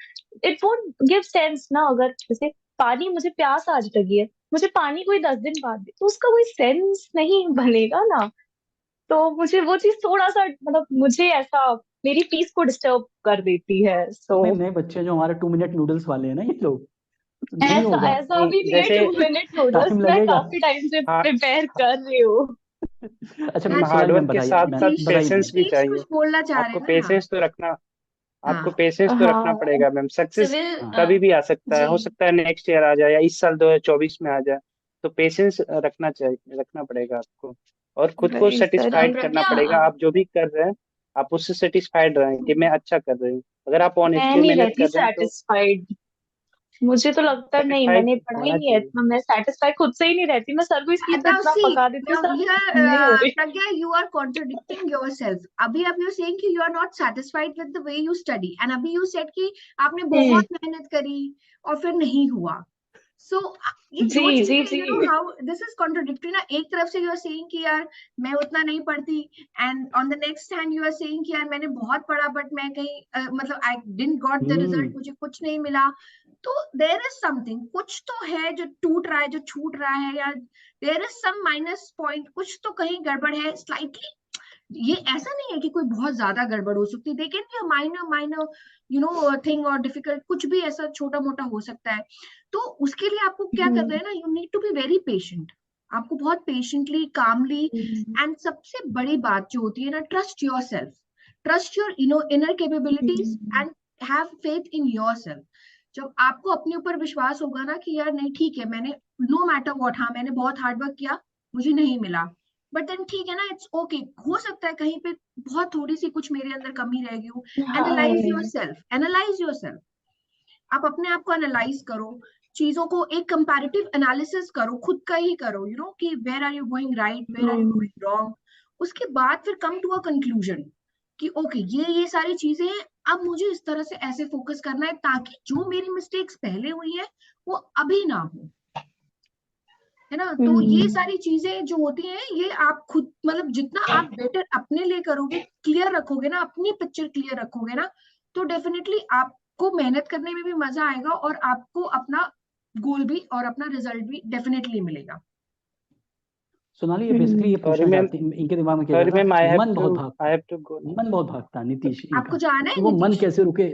इट वोंट गिव सेंस ना। अगर जैसे पानी, मुझे प्यास आज लगी है, मुझे पानी कोई 10 दिन बाद दे तो उसका कोई सेंस नहीं बनेगा ना। तो मुझे वो चीज थोड़ा सा मतलब मुझे ऐसा मेरी पीस को डिस्टर्ब कर देती है। सो नहीं, नए बच्चे जो हमारे 2 मिनट नूडल्स वाले हैं ना ये लोग, तो नहीं ऐसा होगा, ऐसा भी नहीं है जैसे 2 मिनट नूडल्स, टाइम मैं लगेगा। काफी टाइम से हाँ, प्रिपेयर कर रही हूँ। अच्छा, सोनाली हार्डवर्क मैम के बताइए, साथ मैम साथ नीतीश बताइए पेशेंस बताइए। भी नीतीश चाहिए। कुछ बोलना चाह रहे आपको हैं ना। पेशेंस तो रखना, आपको हाँ पेशेंस तो रखना हाँ, पड़ेगा मैम। सक्सेस सिविल हाँ कभी भी आ सकता है, जी। हो सकता है नेक्स्ट ईयर आ जाए या इस साल 2024 में आ जाए। तो पेशेंस रखना चाहिए, रखना पड़ेगा आपको, और खुद को वही सर। सेटिस्फाइड करना प्रज्ञा, पड़ेगा। आप जो भी कर रहे हैं, आप उससे सेटिस्फाइड रहें कि मैं अच्छा कर रही हूँ। अगर आप मैं ऑनेस्टली नहीं मेहनत रहती कर रहे हैं तो सेटिस्फाइड, मुझे तो लगता है नहीं, सेटिस्फाइड मैंने पढ़ा ही होना नहीं है चाहिए। इतना, मैं सेटिस्फाइड खुद से ही नहीं रहती, मैं सर को इसलिए तो now इतना see, पका देती हूँ now सर, here नहीं हो रही। Pragya, you are contradicting yourself. अभी आप you're saying कि you are not satisfied with the way you study, and अभी you said कि आपने हम्म, बहुत मेहनत करी और फिर नहीं हुआ। So ये जी दो जी चीजें, जी। you know how this is contradictory ना। एक तरफ से you are saying कि यार मैं उतना नहीं पढ़ती, and on the next hand you are saying कि यार मैंने बहुत पढ़ा but मैं कहीं मतलब I didn't got the result, मुझे कुछ नहीं मिला। तो देयर इज समथिंग, कुछ तो है जो टूट रहा है, जो छूट रहा है, या there is some minus point, कुछ तो कहीं गड़बड़ है स्लाइटली। ये ऐसा नहीं है कि कोई बहुत ज्यादा गड़बड़ हो सकती है, they can be a minor minor thing और डिफिकल्ट, कुछ भी ऐसा छोटा मोटा हो सकता है। तो उसके लिए आपको क्या करना है ना, you need to be very patient. आपको बहुत पेशेंटली कामली, एंड सबसे बड़ी बात जो होती है ना, trust your self, trust your inner capabilities, and have faith in your self. जब आपको अपने ऊपर विश्वास होगा ना कि यार नहीं ठीक है, मैंने नो मैटर व्हाट, हाँ मैंने बहुत हार्ड वर्क किया, मुझे नहीं मिला, बट देन ठीक है ना, इट्स ओके, हो सकता है कहीं पे बहुत थोड़ी सी कुछ मेरे अंदर कमी रह गई हो। एनालाइज योर हाँ, सेल्फ, एनालाइज योर सेल्फ। आप अपने आप को एनालाइज करो, चीजों को एक कंपैरेटिव एनालिसिस करो, खुद का ही करो, यू नो कि where are you going right, where are you going wrong. उसके बाद फिर कम टू अ कंक्लूजन कि ओके ये सारी चीजें हैं, अब मुझे इस तरह से ऐसे फोकस करना है ताकि जो मेरी मिस्टेक्स पहले हुई है वो अभी ना हो, है ना। तो ये सारी चीजें जो होती हैं, ये आप खुद मतलब जितना आप बेटर अपने लिए करोगे, क्लियर रखोगे ना, अपनी पिक्चर क्लियर रखोगे ना, तो डेफिनेटली आपको मेहनत करने में भी मजा आएगा, और आपको अपना गोल भी और अपना रिजल्ट भी डेफिनेटली मिलेगा। सोनाली, ये बेसिकली ये सॉरी पूछना मैम, चाहती, इनके दिमाग में क्या सॉरी चल रहा मैम, है, मन बहुत आई भागता हैव है, टू गो। मन बहुत भागता है नीतीश आपको इनका, जाना कि है वो मन नीतीश? कैसे रुके।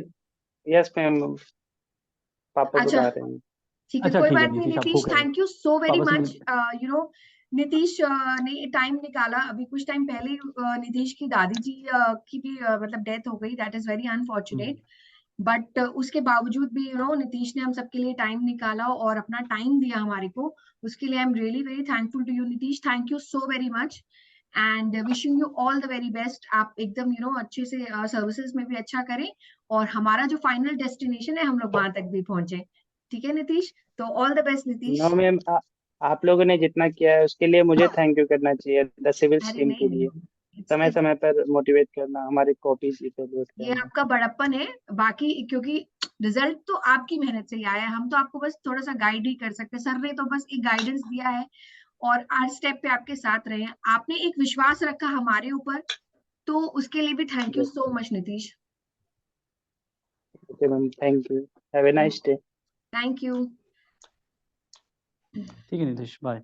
यस मैम, पापा अच्छा बुला रहे हैं। ठीक है, अच्छा कोई ठीक है बात नहीं नीतीश, आप हो नीतीश, गए, थैंक यू सो वेरी पापा से much. Mill. You know Nitish ने टाइम निकाला, अभी कुछ टाइम पहले ही, नीतीश की दादी जी की भी मतलब डेथ हो गई, that is very unfortunate. But उसके बावजूद भी नीतीश ने हम सबके लिए टाइम निकाला और अपना टाइम दिया हमारे को, उसके लिए I am really very thankful to you Nitish, thank you so very much, and wishing you all the very best. आप एकदम अच्छे से सर्विसेज में भी अच्छा करें, और हमारा जो फाइनल डेस्टिनेशन है हम लोग वहां तक भी पहुंचे। ठीक है नीतीश, तो all the best no Nitish. Ma'am, आप लोगों ने जितना किया है उसके लिए मुझे थैंक यू करना चाहिए, द सिविल अरे टीम नहीं के लिए। नहीं, समय समय पर मोटिवेट करना, हमारी कॉपीज इवेलुएट ये करना। आपका बड़प्पन है, बाकी क्योंकि रिजल्ट तो आपकी मेहनत से ही आया है, हम तो आपको बस थोड़ा सा गाइड ही कर सकते हैं, सर ने तो बस एक गाइडेंस दिया है और हर स्टेप पे आपके साथ रहे हैं, आपने एक विश्वास रखा हमारे ऊपर, तो उसके लिए भी thank you so much Nitish. Okay ma'am, thank you, have a nice day. Thank you. ठीक है नीतीश, बाय।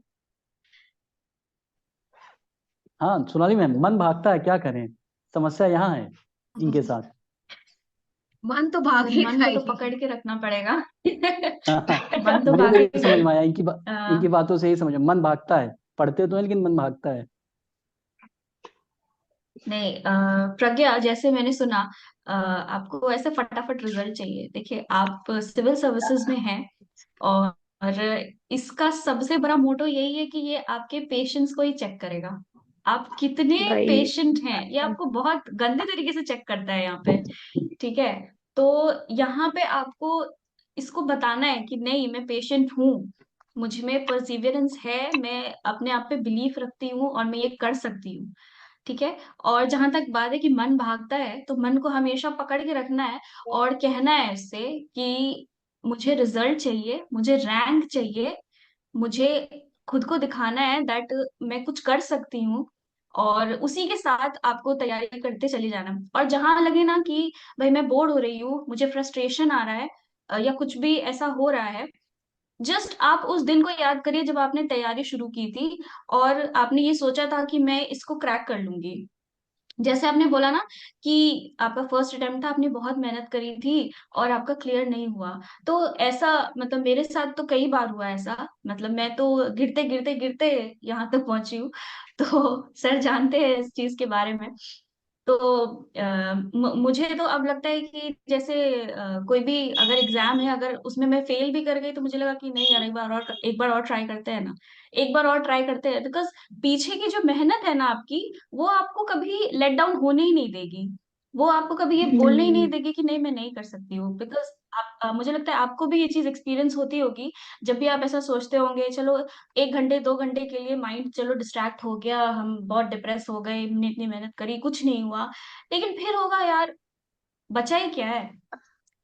हाँ सोनाली मैम, मन भागता है, क्या करें, समस्या यहाँ है। इनके साथ। मन तो मन भागेगा को तो ही। पकड़ के रखना पड़ेगा। मन तो मुझे तो ये समझ भागेगा में आया ही। इनकी बातों से, ही समझ मन भागता है, पढ़ते तो है लेकिन मन भागता है। नहीं प्रज्ञा, जैसे मैंने सुना आपको ऐसे फटाफट रिजल्ट चाहिए। देखिए आप सिविल सर्विसेज में हैं, और इसका सबसे बड़ा मोटो यही है कि ये आपके पेशेंस को ही चेक करेगा। आप कितने भाई पेशेंट हैं ये आपको बहुत गंदे तरीके से चेक करता है यहाँ पे। ठीक है, तो यहाँ पे आपको इसको बताना है कि नहीं, मैं पेशेंट हूँ, मुझ में परसिवियरेंस है, मैं अपने आप पे बिलीफ रखती हूँ और मैं ये कर सकती हूँ। ठीक है। और जहां तक बात है कि मन भागता है, तो मन को हमेशा पकड़ के रखना है और कहना है उससे कि मुझे रिजल्ट चाहिए, मुझे रैंक चाहिए, मुझे खुद को दिखाना है दैट मैं कुछ कर सकती हूँ। और उसी के साथ आपको तैयारी करते चले जाना। और जहां लगे ना कि भाई मैं बोर हो रही हूँ, मुझे फ्रस्ट्रेशन आ रहा है, या कुछ भी ऐसा हो रहा है, जस्ट आप उस दिन को याद करिए जब आपने तैयारी शुरू की थी और आपने ये सोचा था कि मैं इसको क्रैक कर लूंगी। जैसे आपने बोला ना कि आपका फर्स्ट अटेम्प्ट था, आपने बहुत मेहनत करी थी और आपका क्लियर नहीं हुआ। तो ऐसा मतलब मेरे साथ तो कई बार हुआ ऐसा। मतलब मैं तो गिरते गिरते गिरते यहाँ तक पहुंची हूँ। तो सर जानते हैं इस चीज के बारे में। तो मुझे तो अब लगता है कि जैसे कोई भी अगर एग्जाम है, अगर उसमें मैं फेल भी कर गई तो मुझे लगा कि नहीं यार, एक बार और ट्राई करते हैं ना, एक बार और ट्राई करते हैं। बिकॉज पीछे की जो मेहनत है ना आपकी, वो आपको कभी लेट डाउन होने ही नहीं देगी। वो आपको कभी ये बोलने ही नहीं देगी कि नहीं मैं नहीं कर सकती हूँ। बिकॉज आप मुझे लगता है आपको भी ये चीज एक्सपीरियंस होती होगी। जब भी आप ऐसा सोचते होंगे, चलो 1 घंटे 2 घंटे के लिए माइंड चलो डिस्ट्रैक्ट हो गया, हम बहुत डिप्रेस हो गए, हमने इतनी मेहनत करी कुछ नहीं हुआ, लेकिन फिर होगा यार, बचा ही क्या है,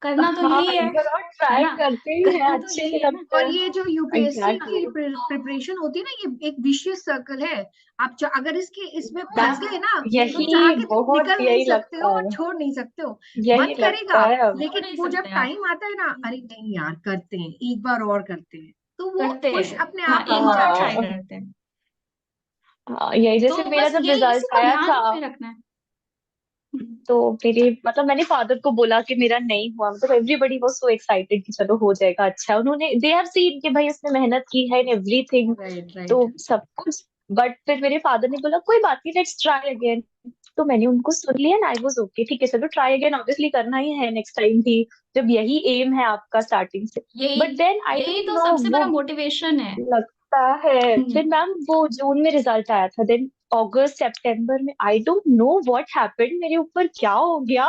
करना तो हाँ, यही एक बार और है ट्राई ना, करते ही हैं, करना तो अच्छे यही से है ना। लगता और है। ये जो यूपीएससी की एग्जैक्टली। प्रिपरेशन होती है ना, ये एक विशियस सर्कल है। आप अगर इसमें फंस मैम गए ना, तो चाह यही के तुम बहुत निकल नहीं यही सकते लगता हो और है, छोड़ नहीं सकते हो। यही मन लगता करेगा, है अब। छोड़ लेकिन नहीं वो जब सकते आप। टाइम आता है ना, अरे नहीं यार करते हैं, एक बार और करते हैं, तो वो करते पुश हैं, अपने हाँ आप एक हो बार और जाता ट्राई है। हाँ करते हैं। हाँ, यही तो जैसे मेरा बस जब यही इसी रिजल्ट को आया ध्यान था, में रखना है। तो मेरे मतलब मैंने फादर को बोला कि मेरा नहीं हुआ, मतलब एवरीबडी वाज सो एक्साइटेड कि चलो हो जाएगा अच्छा, उन्होंने दे हैव सीन कि भाई उसने मेहनत की है इन एवरीथिंग, राइट तो राइट। सब कुछ। बट फिर मेरे फादर ने बोला कोई बात नहीं, लेट्स ट्राई अगेन। तो मैंने उनको सुन लिया एंड आई वाज ओके, ठीक है चलो ट्राई अगेन, ऑब्वियसली करना ही है नेक्स्ट टाइम भी, जब यही एम है आपका स्टार्टिंग से। यही बट देन आई यही डोंट तो नो सबसे वो बड़ा मोटिवेशन है। लगता है, फिर मैम वो जून में रिजल्ट आया था, देन अगस्त सितंबर में I don't know what happened, मेरे ऊपर क्या हो गया,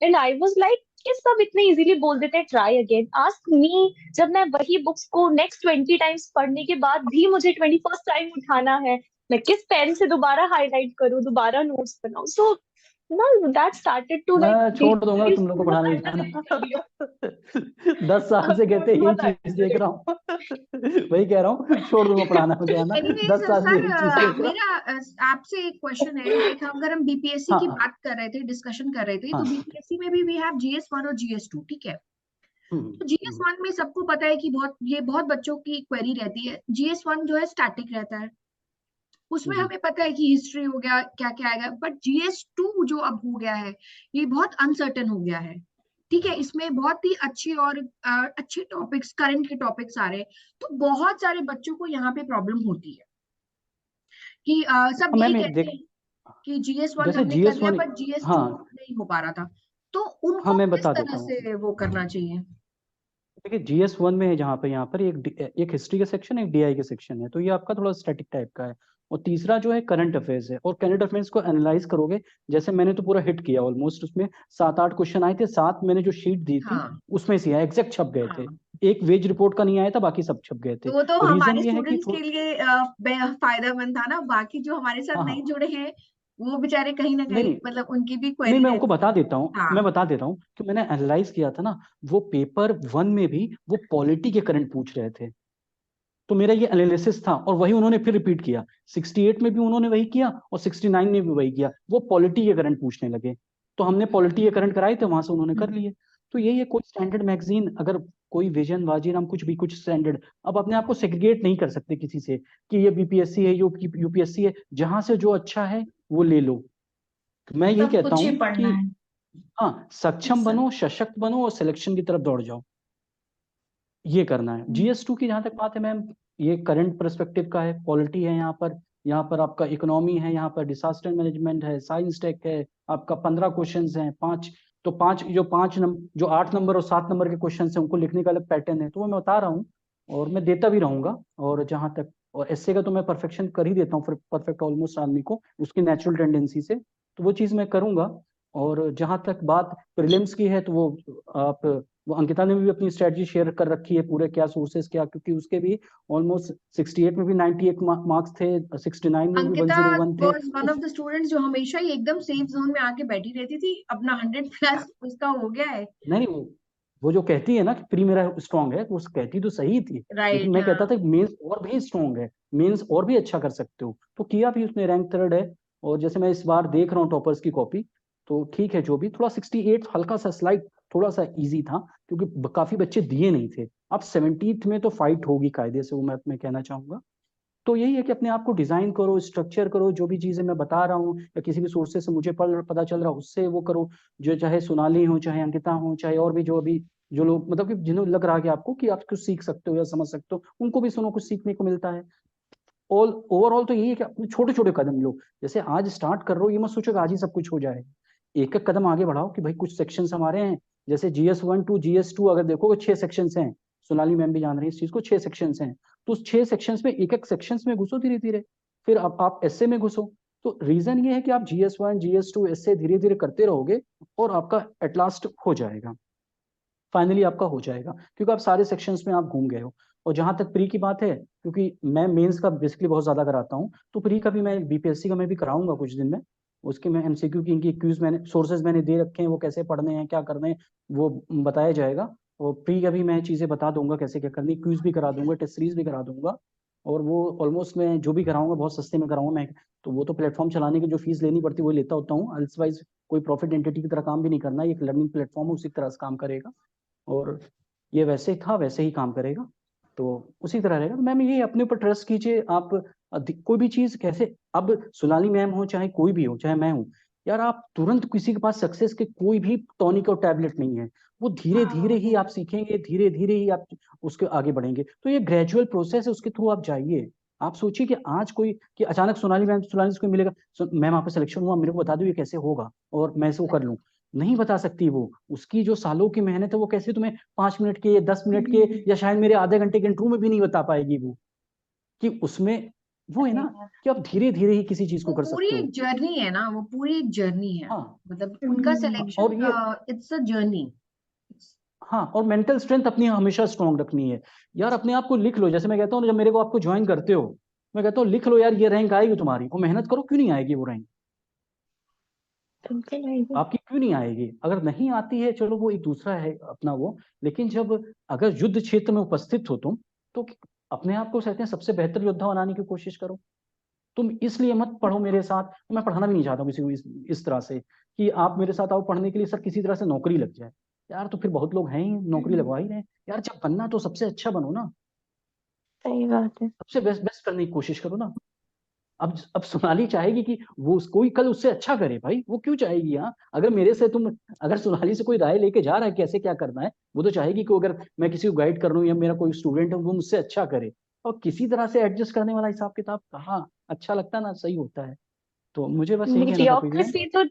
एंड आई वाज लाइक ये सब इतने इजीली बोल देते हैं ट्राई अगेन, आस्क मी। जब मैं वही बुक्स को नेक्स्ट 20 टाइम्स पढ़ने के बाद भी मुझे 21st टाइम उठाना है, मैं किस पेन से दोबारा हाईलाइट करूँ, दोबारा नोट्स बनाऊं, सो no that started to like मैं छोड़ दूंगा तुम लोग को बहुत पढ़ाने अंडर जाना। कर दिया। 10 साल से कहते यही बहुत चीज अंडर। देख रहा हूँ। वही कह रहा हूँ, छोड़ दूंगा पढ़ाना मुझे आना। एनीवेज 10 साल से सर, यही चीज देख रहा मेरा आपसे एक क्वेश्चन है। लाइक अगर हम बीपीएससी हूँ। की हाँ बात कर रहे थे, डिस्कशन कर रहे थे, तो हाँ। बीपीएससी में भी वी हैव जीएस 1 और जीएस 2, ठीक है। हम्म, तो जीएस 1 में सबको पता है कि बहुत बच्चों की क्वेरी रहती है। जीएस 1 जो है स्टैटिक रहता है, उसमें हम्म, हमें पता है कि हिस्ट्री हो गया, क्या क्या आएगा। बट जीएस 2 जो अब हो गया है, ये बहुत अनसर्टेन हो गया है। ठीक है, इसमें बहुत ही अच्छी और अच्छे टॉपिक्स, करंट के टॉपिक्स आ रहे हैं। तो बहुत सारे बच्चों को यहाँ पे प्रॉब्लम होती है कि सब हाँ यही मैम एक कहते देख, हैं कि जीएस 1 जैसे हमने कर जीएस लिया, वन, पर जीएस 2 हाँ नहीं हो पा रहा था। तो हाँ उनको मैं किस बता तरह देता हूँ। से वो करना चाहिए? देखिए GS1 में है जहाँ पे, यहाँ पर एक हिस्ट्री का सेक्शन है, एक DI का सेक्शन है, तो ये आपका थोड़ा स्टैटिक टाइप का है। और तीसरा जो है करंट अफेयर्स है, और करंट अफेयर्स को एनालाइज करोगे, जैसे मैंने तो पूरा हिट किया ऑलमोस्ट, उसमें 7 8 क्वेश्चन आए थे, 7 मैंने जो शीट दी थी हाँ उसमें से आया, एग्जैक्ट छप गए थे। हाँ। एक वेज रिपोर्ट का नहीं आया था, बाकी सब छप गए थे। तो वो तो रीजन हमारे ये है कि स्टूडेंट्स के लिए फायदेमंद था ना। बाकी जो हमारे साथ नहीं हाँ जुड़े हैं, वो बेचारे कहीं ना कहीं, नहीं मतलब उनकी भी नहीं, क्वेरी मैं उनको रहती बता है। देता हूँ, मैं हाँ बता देता हूँ कि मैंने एनालाइज किया था ना, वो पेपर 1 में भी वो पॉलिटी के करंट पूछ रहे थे। तो मेरा ये एनालिसिस था, और वही उन्होंने फिर रिपीट किया। 68 में भी उन्होंने वही किया, और 69 में भी वही किया, वो पॉलिटी के करंट पूछने लगे। तो हमने पॉलिटी के करंट कराए थे, वहां से उन्होंने कर लिए। तो यही है, कोई स्टैंडर्ड मैगजीन, अगर कोई विजन वाजीराम कुछ भी, कुछ स्टैंडर्ड, अब अपने आप को सेग्रीगेट नहीं कर सकते किसी से कि ये बीपीएससी है, यूपीएससी है, जहां से जो अच्छा है वो ले लो। तो मैं यही सब कहता कुछ ही हूँ पढ़ना कि है। हाँ, सक्षम Yes, sir. बनो, सशक्त बनो और सिलेक्शन की तरफ दौड़ जाओ, ये करना है। GS2 की जहां तक बात है मैम, ये करंट पर्सपेक्टिव का है, पॉलिटी है यहाँ पर आपका इकोनॉमी है, यहाँ पर डिसास्टर मैनेजमेंट है, साइंस टेक है, आपका 15 क्वेश्चंस हैं, पांच जो 8 नंबर और 7 नंबर के क्वेश्चंस हैं उनको लिखने का अलग पैटर्न है, तो वो मैं बता रहा हूँ और मैं देता भी रहूंगा। और जहां तक और एस्से का तो मैं परफेक्शन कर ही देता हूँ, परफेक्ट ऑलमोस्ट आदमी को उसकी नेचुरल टेंडेंसी से, तो वो चीज मैं करूंगा। और जहां तक बात प्रीलिम्स की है, तो वो अंकिता ने भी अपनी स्ट्रेटजी शेयर कर रखी है, पूरे क्या सोर्सेस क्या, क्योंकि उसके भी ऑलमोस्ट 68 में भी 98 मार्क्स थे, 69 में भी अंकिता 101 थे। Was one of the students जो हमेशा ही एकदम सेफ जोन में आके बैठी रहती थी, अपना 100+ उसका हो गया है। नहीं, वो जो कहती है ना कि प्री मेरा स्ट्रांग है, तो वो कहती तो सही थी, लेकिन राइट, मैं कहता हाँ। था मेंस और भी स्ट्रांग है, मेंस और भी अच्छा कर सकते हो, तो किया भी उसने, रैंक 3rd है। और जैसे मैं इस बार देख रहा हूँ टॉपर्स की कॉपी, तो ठीक है, जो भी थोड़ा 68 हल्का सा स्लाइड थोड़ा सा इजी था, क्योंकि काफी बच्चे दिए नहीं थे। अब 70th में तो फाइट होगी कायदे से, वो मैं कहना चाहूंगा। तो यही है कि अपने आप को डिजाइन करो, स्ट्रक्चर करो, जो भी चीजें मैं बता रहा हूँ या किसी भी सोर्सेस से मुझे पता चल रहा है उससे वो करो, जो चाहे सोनाली हो, चाहे अंकिता हो, चाहे और भी जो अभी जो लोग, मतलब कि जिन्हें लग रहा है कि आपको कि आप कुछ सीख सकते हो या समझ सकते हो, उनको भी सुनो, कुछ सीखने को मिलता है। ऑल ओवरऑल तो यही है कि अपने छोटे छोटे कदम लो, जैसे आज स्टार्ट कर रहे हो, ये मत सोचो कि आज ही सब कुछ हो जाए, एक एक कदम आगे बढ़ाओ कि भाई कुछ सेक्शंस हमारे हैं, जैसे GS1 टू GS2 अगर देखोगे 6 सेक्शंस हैं, सोनाली मैम भी जान रही है इस चीज को, 6 सेक्शंस हैं, तो उस 6 सेक्शंस में एक एक सेक्शंस में घुसो धीरे धीरे, फिर अब आप एसए में घुसो। तो रीजन ये है कि आप GS1 GS2 एसए धीरे धीरे करते रहोगे और आपका एट लास्ट हो जाएगा, फाइनली आपका हो जाएगा, क्योंकि आप सारे सेक्शंस में आप घूम गए हो। और जहां तक प्री की बात है, क्योंकि मैं मेंस का बेसिकली बहुत ज्यादा कराता हूँ, तो प्री का भी मैं BPSC का मैं भी कराऊंगा कुछ दिन में, उसके मैं MCQ की इनकी क्यूज मैंने सोर्सेज मैंने दे रखे हैं, वो कैसे पढ़ने हैं क्या करने हैं वो बताया जाएगा। और प्री का भी मैं चीजें बता दूंगा कैसे क्या करनी, क्यूज भी करा दूंगा, टेस्ट सीरीज भी करा दूंगा। और वो ऑलमोस्ट मैं जो भी कराऊंगा बहुत सस्ते में कराऊंगा मैं, तो वो तो प्लेटफॉर्म चलाने की जो फीस लेनी पड़ती है वो लेता होता हूँ, अल्सवाइज कोई प्रॉफिट एंटिटी की तरह काम भी नहीं करना, एक लर्निंग प्लेटफॉर्म है, उसी तरह से काम करेगा। और ये वैसे था वैसे ही काम करेगा, तो उसी तरह रहेगा। तो मैम ये अपने ऊपर ट्रस्ट कीजिए आप, कोई भी चीज कैसे, अब सोनाली मैम हो चाहे कोई भी हो, चाहे मैं हूँ यार, आप तुरंत किसी के पास सक्सेस के कोई भी टॉनिक और टैबलेट नहीं है, वो धीरे धीरे ही आप सीखेंगे, धीरे धीरे ही आप उसके आगे बढ़ेंगे, तो ये ग्रेजुअल प्रोसेस है, उसके थ्रू आप जाइए। आप सोचिए कि आज कोई कि अचानक सोनाली से कोई मिलेगा, मैम आपका सिलेक्शन हुआ, मेरे को बता दो ये कैसे होगा और मैं इसको कर लूँ, नहीं बता सकती वो, उसकी जो सालों की मेहनत है वो कैसे तुम्हें 5 मिनट के या 10 मिनट के या शायद मेरे आधे घंटे के इंटरव्यू में भी नहीं बता पाएगी वो, कि उसमें वो है ना कि आप धीरे धीरे ही किसी चीज को वो कर पूरी सकते हो। एक जर्नी है ना, वो पूरी एक जर्नी है। हाँ, मतलब उनका और सिलेक्शन, ये, इट्स अ जर्नी। हाँ, और मेंटल स्ट्रेंथ अपनी हमेशा स्ट्रांग रखनी है यार, अपने आप को लिख लो, जैसे मैं कहता हूँ जब मेरे को आपको ज्वाइन करते हो, मैं कहता हूँ लिख लो यार, ये रैंक आएगी तुम्हारी, वो मेहनत करो, क्यों नहीं आएगी वो रैंक, बिल्कुल आएगी। आपकी क्यों नहीं आएगी, अगर नहीं आती है चलो वो एक दूसरा है अपना वो, लेकिन जब अगर युद्ध क्षेत्र में उपस्थित हो तुम, तो अपने आप को कहते हैं सबसे बेहतर योद्धा बनाने की कोशिश करो। तुम इसलिए मत पढ़ो मेरे साथ, मैं पढ़ाना भी नहीं चाहता हूँ किसी को इस तरह से कि आप मेरे साथ आओ पढ़ने के लिए सर, किसी तरह से नौकरी लग जाए यार, तो फिर बहुत लोग हैं ही नौकरी लगवा ही रहे हैं यार, जब बनना तो सबसे अच्छा बनो ना, सही बात है। सबसे बेस्ट बेस्ट करने की कोशिश करो ना। अब सोनाली चाहेगी कि वो कोई कल उससे अच्छा करे, भाई वो क्यों चाहेगी, हाँ, अगर मेरे से तुम, अगर सोनाली से कोई राय लेके जा रहा है कैसे क्या करना है, वो तो चाहेगी कि अगर मैं किसी को गाइड कर रहा हूँ या मेरा कोई स्टूडेंट है वो मुझसे अच्छा करे, और किसी तरह से एडजस्ट करने वाला हिसाब किताब कहाँ अच्छा लगता है ना, सही होता है। तो मुझे बस यही कहना था प्रीति मैम, मीडियोक्रेसी तो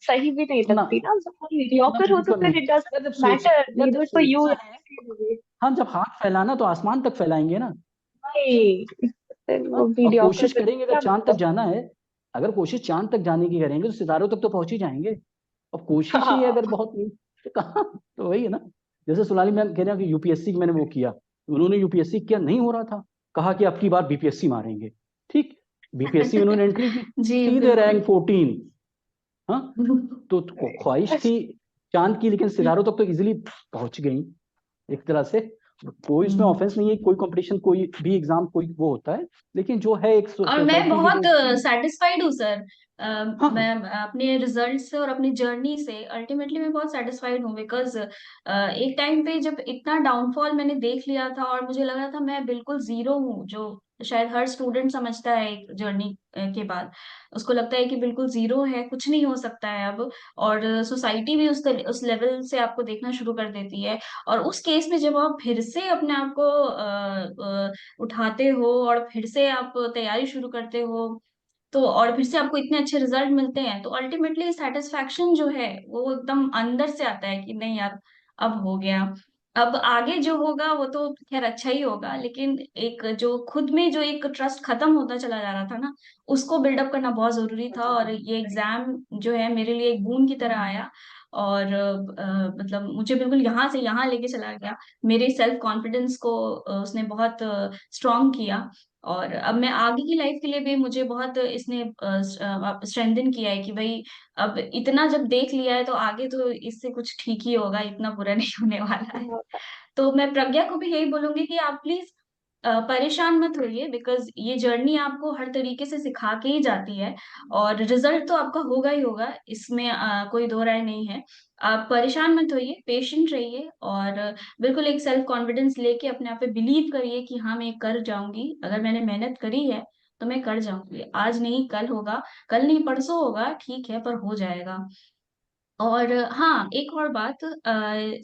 सही भी नहीं ना लगती ना, जब हम ना मीडियोकर हो तो बिल्कुल फिर नहीं, इट डजंट यार जब सोच मैटर यार जब नीदर फॉर यू सोचना है, भाई। हम जब हाथ फैलाना तो आसमान तक फैलाएंगे ना, हाँ, वो और मीडियोकर कोशिश फिर करेंगे अगर क्या चांद तक मतलब। जाना है, अगर कोशिश चांद तक जाने की करेंगे तो सितारों तक तो पहुंच ही जाएंगे, अब कोशिश ही हाँ। अगर बहुत नहीं तो कहाँ, तो वही है ना। जैसे सोनाली मैम कह रहे हैं कि यूपीएससी मैंने वो किया, उन्होंने यूपीएससी किया नहीं हो रहा था, कहा कि अब की बार BPSC मारेंगे, ठीक, BPSC में उन्होंने एंट्री की, जी सीधे बिल्कुल। रैंक 14, हाँ, तो ख्वाहिश थी चांद की, लेकिन सितारों तक तो इजिली पहुंच गई एक तरह से। कोई इसमें ऑफेंस नहीं है, कोई कंपटीशन कोई भी एग्जाम कोई वो होता है, लेकिन जो है एक और मैं सोसाइटी की बहुत जो, सेटिस्फाइड हूँ सर। हाँ, मैं अपने रिजल्ट से और अपनी जर्नी से अल्टीमेटली मैं बहुत सेटिस्फाइड हूँ, बिकॉज एक टाइम पे जब इतना डाउनफॉल मैंने देख लिया था और मुझे लग रहा था मैं बिल्कुल जीरो हूँ, जो शायद हर स्टूडेंट समझता है एक जर्नी के बाद, उसको लगता है कि बिल्कुल जीरो है, कुछ नहीं हो सकता है अब। और सोसाइटी भी उस लेवल से आपको देखना शुरू कर देती है। और उस केस में जब आप फिर से अपने आप को उठाते हो और फिर से आप तैयारी शुरू करते हो, तो और फिर से आपको इतने अच्छे रिजल्ट मिलते हैं, तो अल्टीमेटली सेटिस्फैक्शन जो है वो एकदम अंदर से आता है कि नहीं यार, अब हो गया। अब आगे जो होगा वो तो खैर अच्छा ही होगा, लेकिन एक जो खुद में जो एक ट्रस्ट खत्म होता चला जा रहा था ना, उसको बिल्डअप करना बहुत जरूरी था। और ये एग्जाम जो है मेरे लिए एक बूंद की तरह आया, और मतलब मुझे बिल्कुल यहाँ से यहाँ लेके चला गया। मेरे सेल्फ कॉन्फिडेंस को उसने बहुत स्ट्रांग किया। और अब मैं आगे की लाइफ के लिए भी, मुझे बहुत इसने स्ट्रेंथन किया है कि भाई अब इतना जब देख लिया है तो आगे तो इससे कुछ ठीक ही होगा, इतना बुरा नहीं होने वाला है। तो मैं प्रज्ञा को भी यही बोलूंगी कि आप प्लीज परेशान मत होइए, बिकॉज ये जर्नी आपको हर तरीके से सिखा के ही जाती है। और रिजल्ट तो आपका होगा ही होगा, इसमें कोई दो राय नहीं है। आप परेशान मत होइए, पेशेंट रहिए, और बिल्कुल एक सेल्फ कॉन्फिडेंस लेके अपने आप पे बिलीव करिए कि हाँ मैं कर जाऊंगी, अगर मैंने मेहनत करी है तो मैं कर जाऊंगी। आज नहीं कल होगा, कल नहीं परसों होगा, ठीक है, पर हो जाएगा। और हाँ, एक और बात,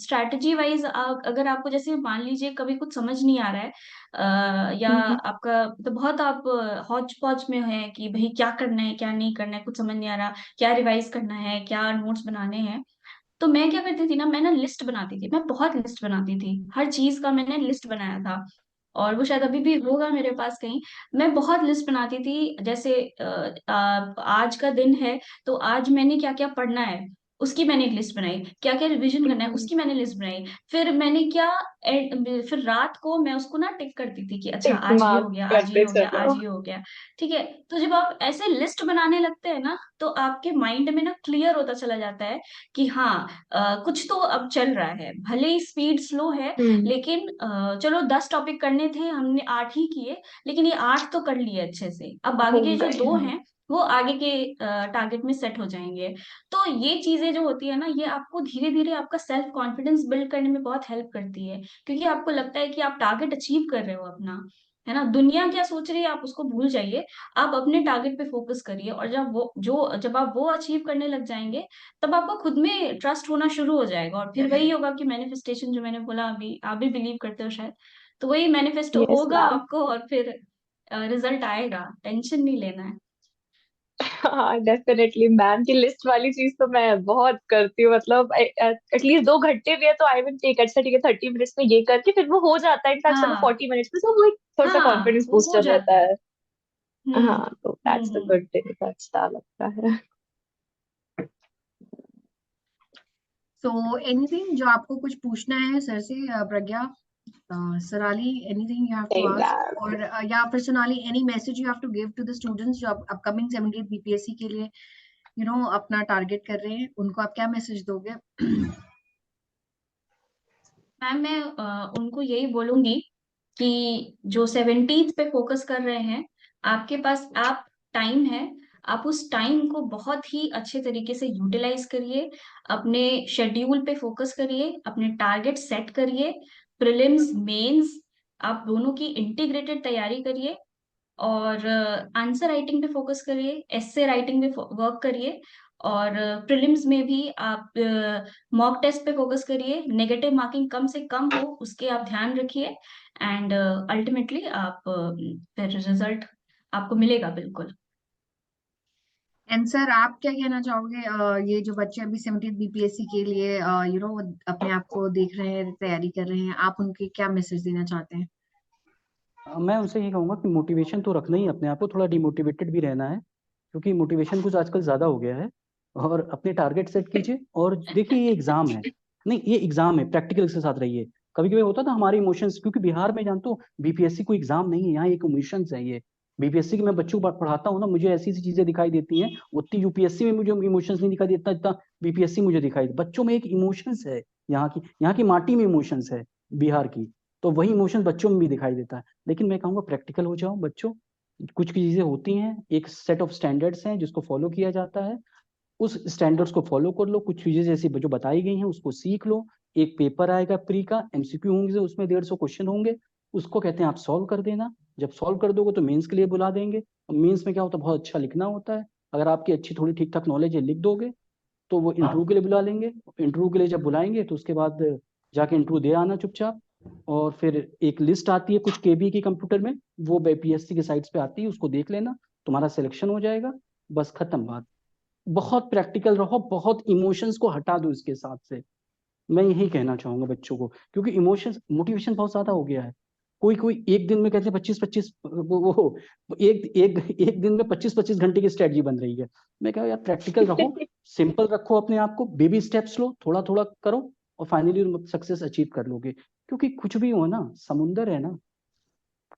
स्ट्रैटेजी वाइज अगर आपको जैसे मान लीजिए कभी कुछ समझ नहीं आ रहा है, या हम्म। आपका तो बहुत आप हौच पौच में है कि भाई क्या करना है क्या नहीं करना है, कुछ समझ नहीं आ रहा, क्या रिवाइज करना है, क्या नोट्स बनाने हैं, तो मैं क्या करती थी ना, मैं ना लिस्ट बनाती थी, मैं बहुत लिस्ट बनाती थी, हर चीज का मैंने लिस्ट बनाया था। और वो शायद अभी भी होगा मेरे पास कहीं। मैं बहुत लिस्ट बनाती थी, जैसे आज का दिन है, तो आज मैंने क्या क्या पढ़ना है उसकी मैंने एक लिस्ट बनाई, क्या क्या रिवीजन करना है हम्म। उसकी मैंने लिस्ट बनाई। फिर मैंने क्या फिर रात को मैं उसको ना टिक करती थी कि अच्छा टिक आज ये मार्क हो गया, आज ये करते हो गया, आज चलो। ये हो गया। ठीक है, तो जब आप ऐसे लिस्ट बनाने लगते हैं ना, तो आपके माइंड में ना क्लियर होता चला जाता है कि हाँ कुछ तो अब चल रहा है, भले ही स्पीड स्लो है, हम्म। लेकिन चलो 10 टॉपिक करने थे, हमने 8 ही किए, लेकिन ये 8 तो कर लिए अच्छे से, अब आगे हो के जो गए, 2 हाँ। हैं वो आगे के टारगेट में सेट हो जाएंगे। तो ये चीजें जो होती है ना, ये आपको धीरे धीरे आपका सेल्फ कॉन्फिडेंस बिल्ड करने में बहुत हेल्प करती है, क्योंकि आपको लगता है कि आप टारगेट अचीव कर रहे हो अपना, है ना। दुनिया क्या सोच रही है आप उसको भूल जाइए, आप अपने टारगेट पे फोकस करिए, और जब आप वो अचीव करने लग जाएंगे, तब आपको खुद में ट्रस्ट होना शुरू हो जाएगा। और फिर वही होगा कि मैनिफेस्टेशन जो मैंने बोला अभी, आप भी बिलीव करते हो शायद, तो वही मैनिफेस्ट यस होगा मैम। आपको, और फिर रिजल्ट आएगा, टेंशन नहीं लेना है। हाँ डेफिनेटली मैम की लिस्ट वाली चीज तो मैं बहुत करती हूँ, मतलब एटलीस्ट 2 घंटे भी है तो आई विल टेक, अच्छा ठीक है 30 मिनट्स में ये करके फिर वो हो जाता है, इनफैक्ट चलो हाँ 40 मिनट्स में, तो वो एक थोड़ा सा हाँ, कॉन्फिडेंस वो हो बूस्टर रहता जाता है। है। हम्म हाँ तो that's the hmm. Good thing, अच्छा लगता है। सो एनीथिंग जो आपको कुछ पूछना है सर से, प्रज्ञा, Sonali, anything you have to नहीं ask, मैम। or या फिर Sonali, any message you have to give to the students जो upcoming 78 BPSC के लिए अपना टारगेट कर रहे हैं, उनको आप क्या मैसेज दोगे? मैम मैं उनको यही बोलूंगी कि जो 17th पे फोकस कर रहे हैं, आपके पास आप टाइम है, आप उस टाइम को बहुत ही अच्छे तरीके से यूटिलाइज करिए, अपने शेड्यूल पे फोकस करिए, अपने टारगेट सेट करिए, प्रीलिम्स मेंस आप दोनों की इंटीग्रेटेड तैयारी करिए, और आंसर राइटिंग पे फोकस करिए, एस्से राइटिंग पे वर्क करिए, और प्रीलिम्स में भी आप मॉक टेस्ट पे फोकस करिए, नेगेटिव मार्किंग कम से कम हो उसके आप ध्यान रखिए, एंड अल्टीमेटली आप फिर रिजल्ट आपको मिलेगा बिल्कुल। एंड सर, आप क्या कहना चाहोगे, ये जो बच्चे अभी 78 बीपीएससी के लिए अपने आप को देख रहे हैं, तैयारी कर रहे हैं, आप उनके क्या मैसेज देना चाहते हैं? मैं उनसे ये कहूँगा कि मोटिवेशन तो रखना ही, अपने आप को थोड़ा डिमोटिवेटेड भी रहना है, क्योंकि मोटिवेशन कुछ आजकल ज़्यादा हो गया है। और अपने टारगेट सेट कीजिए, और देखिए ये एग्जाम है, नहीं ये एग्जाम है, प्रैक्टिकल के साथ रहिए। कभी कभी होता था हमारे इमोशंस, क्योंकि बिहार में जानते हो बीपीएससी कोई एग्जाम नहीं है, यहाँ एक इमोशंस है ये। बीपीएससी की मैं बच्चों को पढ़ाता हूँ ना, मुझे ऐसी ऐसी चीजें दिखाई देती हैं, उतनी यूपीएससी में मुझे इमोशंस नहीं दिखाई देता जितना बीपीएससी मुझे दिखाई दे। बच्चों में एक इमोशंस है, यहाँ की माटी में इमोशंस है बिहार की, तो वही इमोशन बच्चों में भी दिखाई देता है। लेकिन मैं कहूँगा प्रैक्टिकल हो जाओ बच्चों, कुछ चीजें होती हैं, एक सेट ऑफ स्टैंडर्ड्स हैं जिसको फॉलो किया जाता है, उस स्टैंडर्ड्स को फॉलो कर लो, कुछ चीजें जैसी जो बताई गई हैं उसको सीख लो। एक पेपर आएगा प्री का, एमसीक्यू होंगे, उसमें 150 क्वेश्चन होंगे, उसको कहते हैं आप सॉल्व कर देना। जब सॉल्व कर दोगे तो मेंस के लिए बुला देंगे। और मेंस में क्या होता है, बहुत अच्छा लिखना होता है। अगर आपकी अच्छी थोड़ी ठीक ठाक नॉलेज है, लिख दोगे, तो वो इंटरव्यू के लिए बुला लेंगे। इंटरव्यू के लिए जब बुलाएंगे तो उसके बाद जाके इंटरव्यू दे आना चुपचाप। और फिर एक लिस्ट आती है कुछ केबी की कंप्यूटर में, वो पीएससी के साइट्स पे आती है, उसको देख लेना, तुम्हारा सिलेक्शन हो जाएगा। बस खत्म बात। बहुत प्रैक्टिकल रहो, बहुत इमोशंस को हटा दो इसके साथ से। मैं यही कहना चाहूंगा बच्चों को, क्योंकि इमोशंस, मोटिवेशन बहुत ज्यादा हो गया है। कोई कोई एक दिन में कहते हैं 25-25 वो एक दिन में 25-25 घंटे की स्ट्रेटजी बन रही है। मैं कह यार प्रैक्टिकल रहो, सिंपल रखो अपने आप को, बेबी स्टेप्स लो, थोड़ा थोड़ा करो, और फाइनली सक्सेस अचीव कर लोगे। क्योंकि कुछ भी हो ना, समुंदर है ना,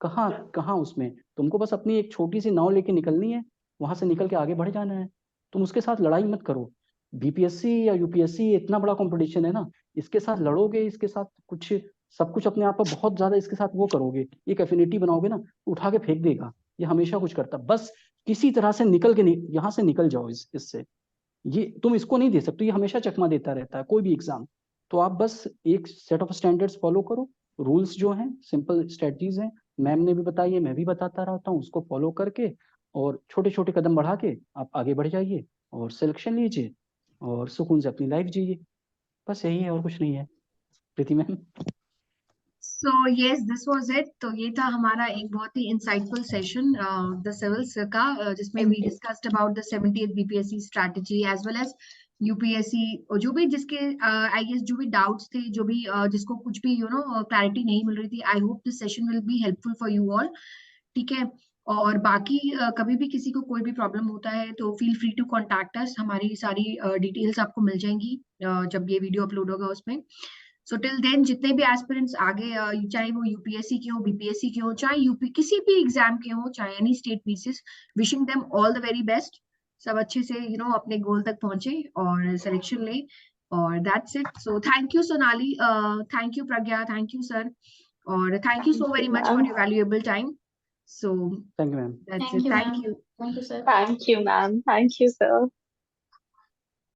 कहाँ कहाँ उसमें तुमको बस अपनी एक छोटी सी नाव लेके निकलनी है, वहां से निकल के आगे बढ़ जाना है। तुम उसके साथ लड़ाई मत करो। बीपीएससी या यूपीएससी इतना बड़ा कंपटीशन है ना, इसके साथ लड़ोगे, इसके साथ कुछ सब कुछ अपने आप पर बहुत ज्यादा इसके साथ वो करोगे, एक एफिनिटी बनाओगे ना, उठा के फेंक देगा। ये हमेशा कुछ करता, बस किसी तरह से निकल के यहाँ से निकल जाओ इससे। ये तुम इसको नहीं दे सकते, ये हमेशा चकमा देता रहता है कोई भी एग्जाम। तो आप बस एक सेट ऑफ स्टैंडर्ड्स फॉलो करो, रूल्स जो हैं सिंपल स्ट्रेटजीज हैं, मैम ने भी बताई है, मैं भी बताता रहता हूँ, उसको फॉलो करके और छोटे छोटे कदम बढ़ा के आप आगे बढ़ जाइए और सिलेक्शन लीजिए और सुकून से अपनी लाइफ जिए। बस यही है और कुछ नहीं है। प्रीति ma'am. So yes, this was it. तो ये था हमारा एक बहुत ही insightful session the civils का, जिसमें we discussed about the 70th BPSC strategy as well as UPSC, और जो भी जिसके I guess जो भी doubts थे, जो भी जिसको कुछ भी clarity नहीं मिल रही थी, I hope this session will be helpful for you all. ठीक है। और बाकी कभी भी किसी को कोई भी प्रॉब्लम होता है तो feel free to contact us. हमारी सारी डिटेल्स आपको मिल जाएंगी जब ये वीडियो अपलोड होगा उसमें। सो टिल देन जितने भी एस्पिरेंट्स आगे चाहे वो यूपीएससी के हो, बीपीएससी के हो, चाहे यूपी किसी भी एग्जाम के हो, चाहे any state PCS, wishing them all the very best. सब अच्छे से अपने गोल तक पहुंचे और सिलेक्शन ले। और that's it. So thank you Sonali, thank you Pragya, thank you sir, और thank you so very much for your valuable time. So thank you ma'am. that's Thank it. you, Thank ma'am. you. Thank you, sir. Thank you, ma'am. Thank you, sir.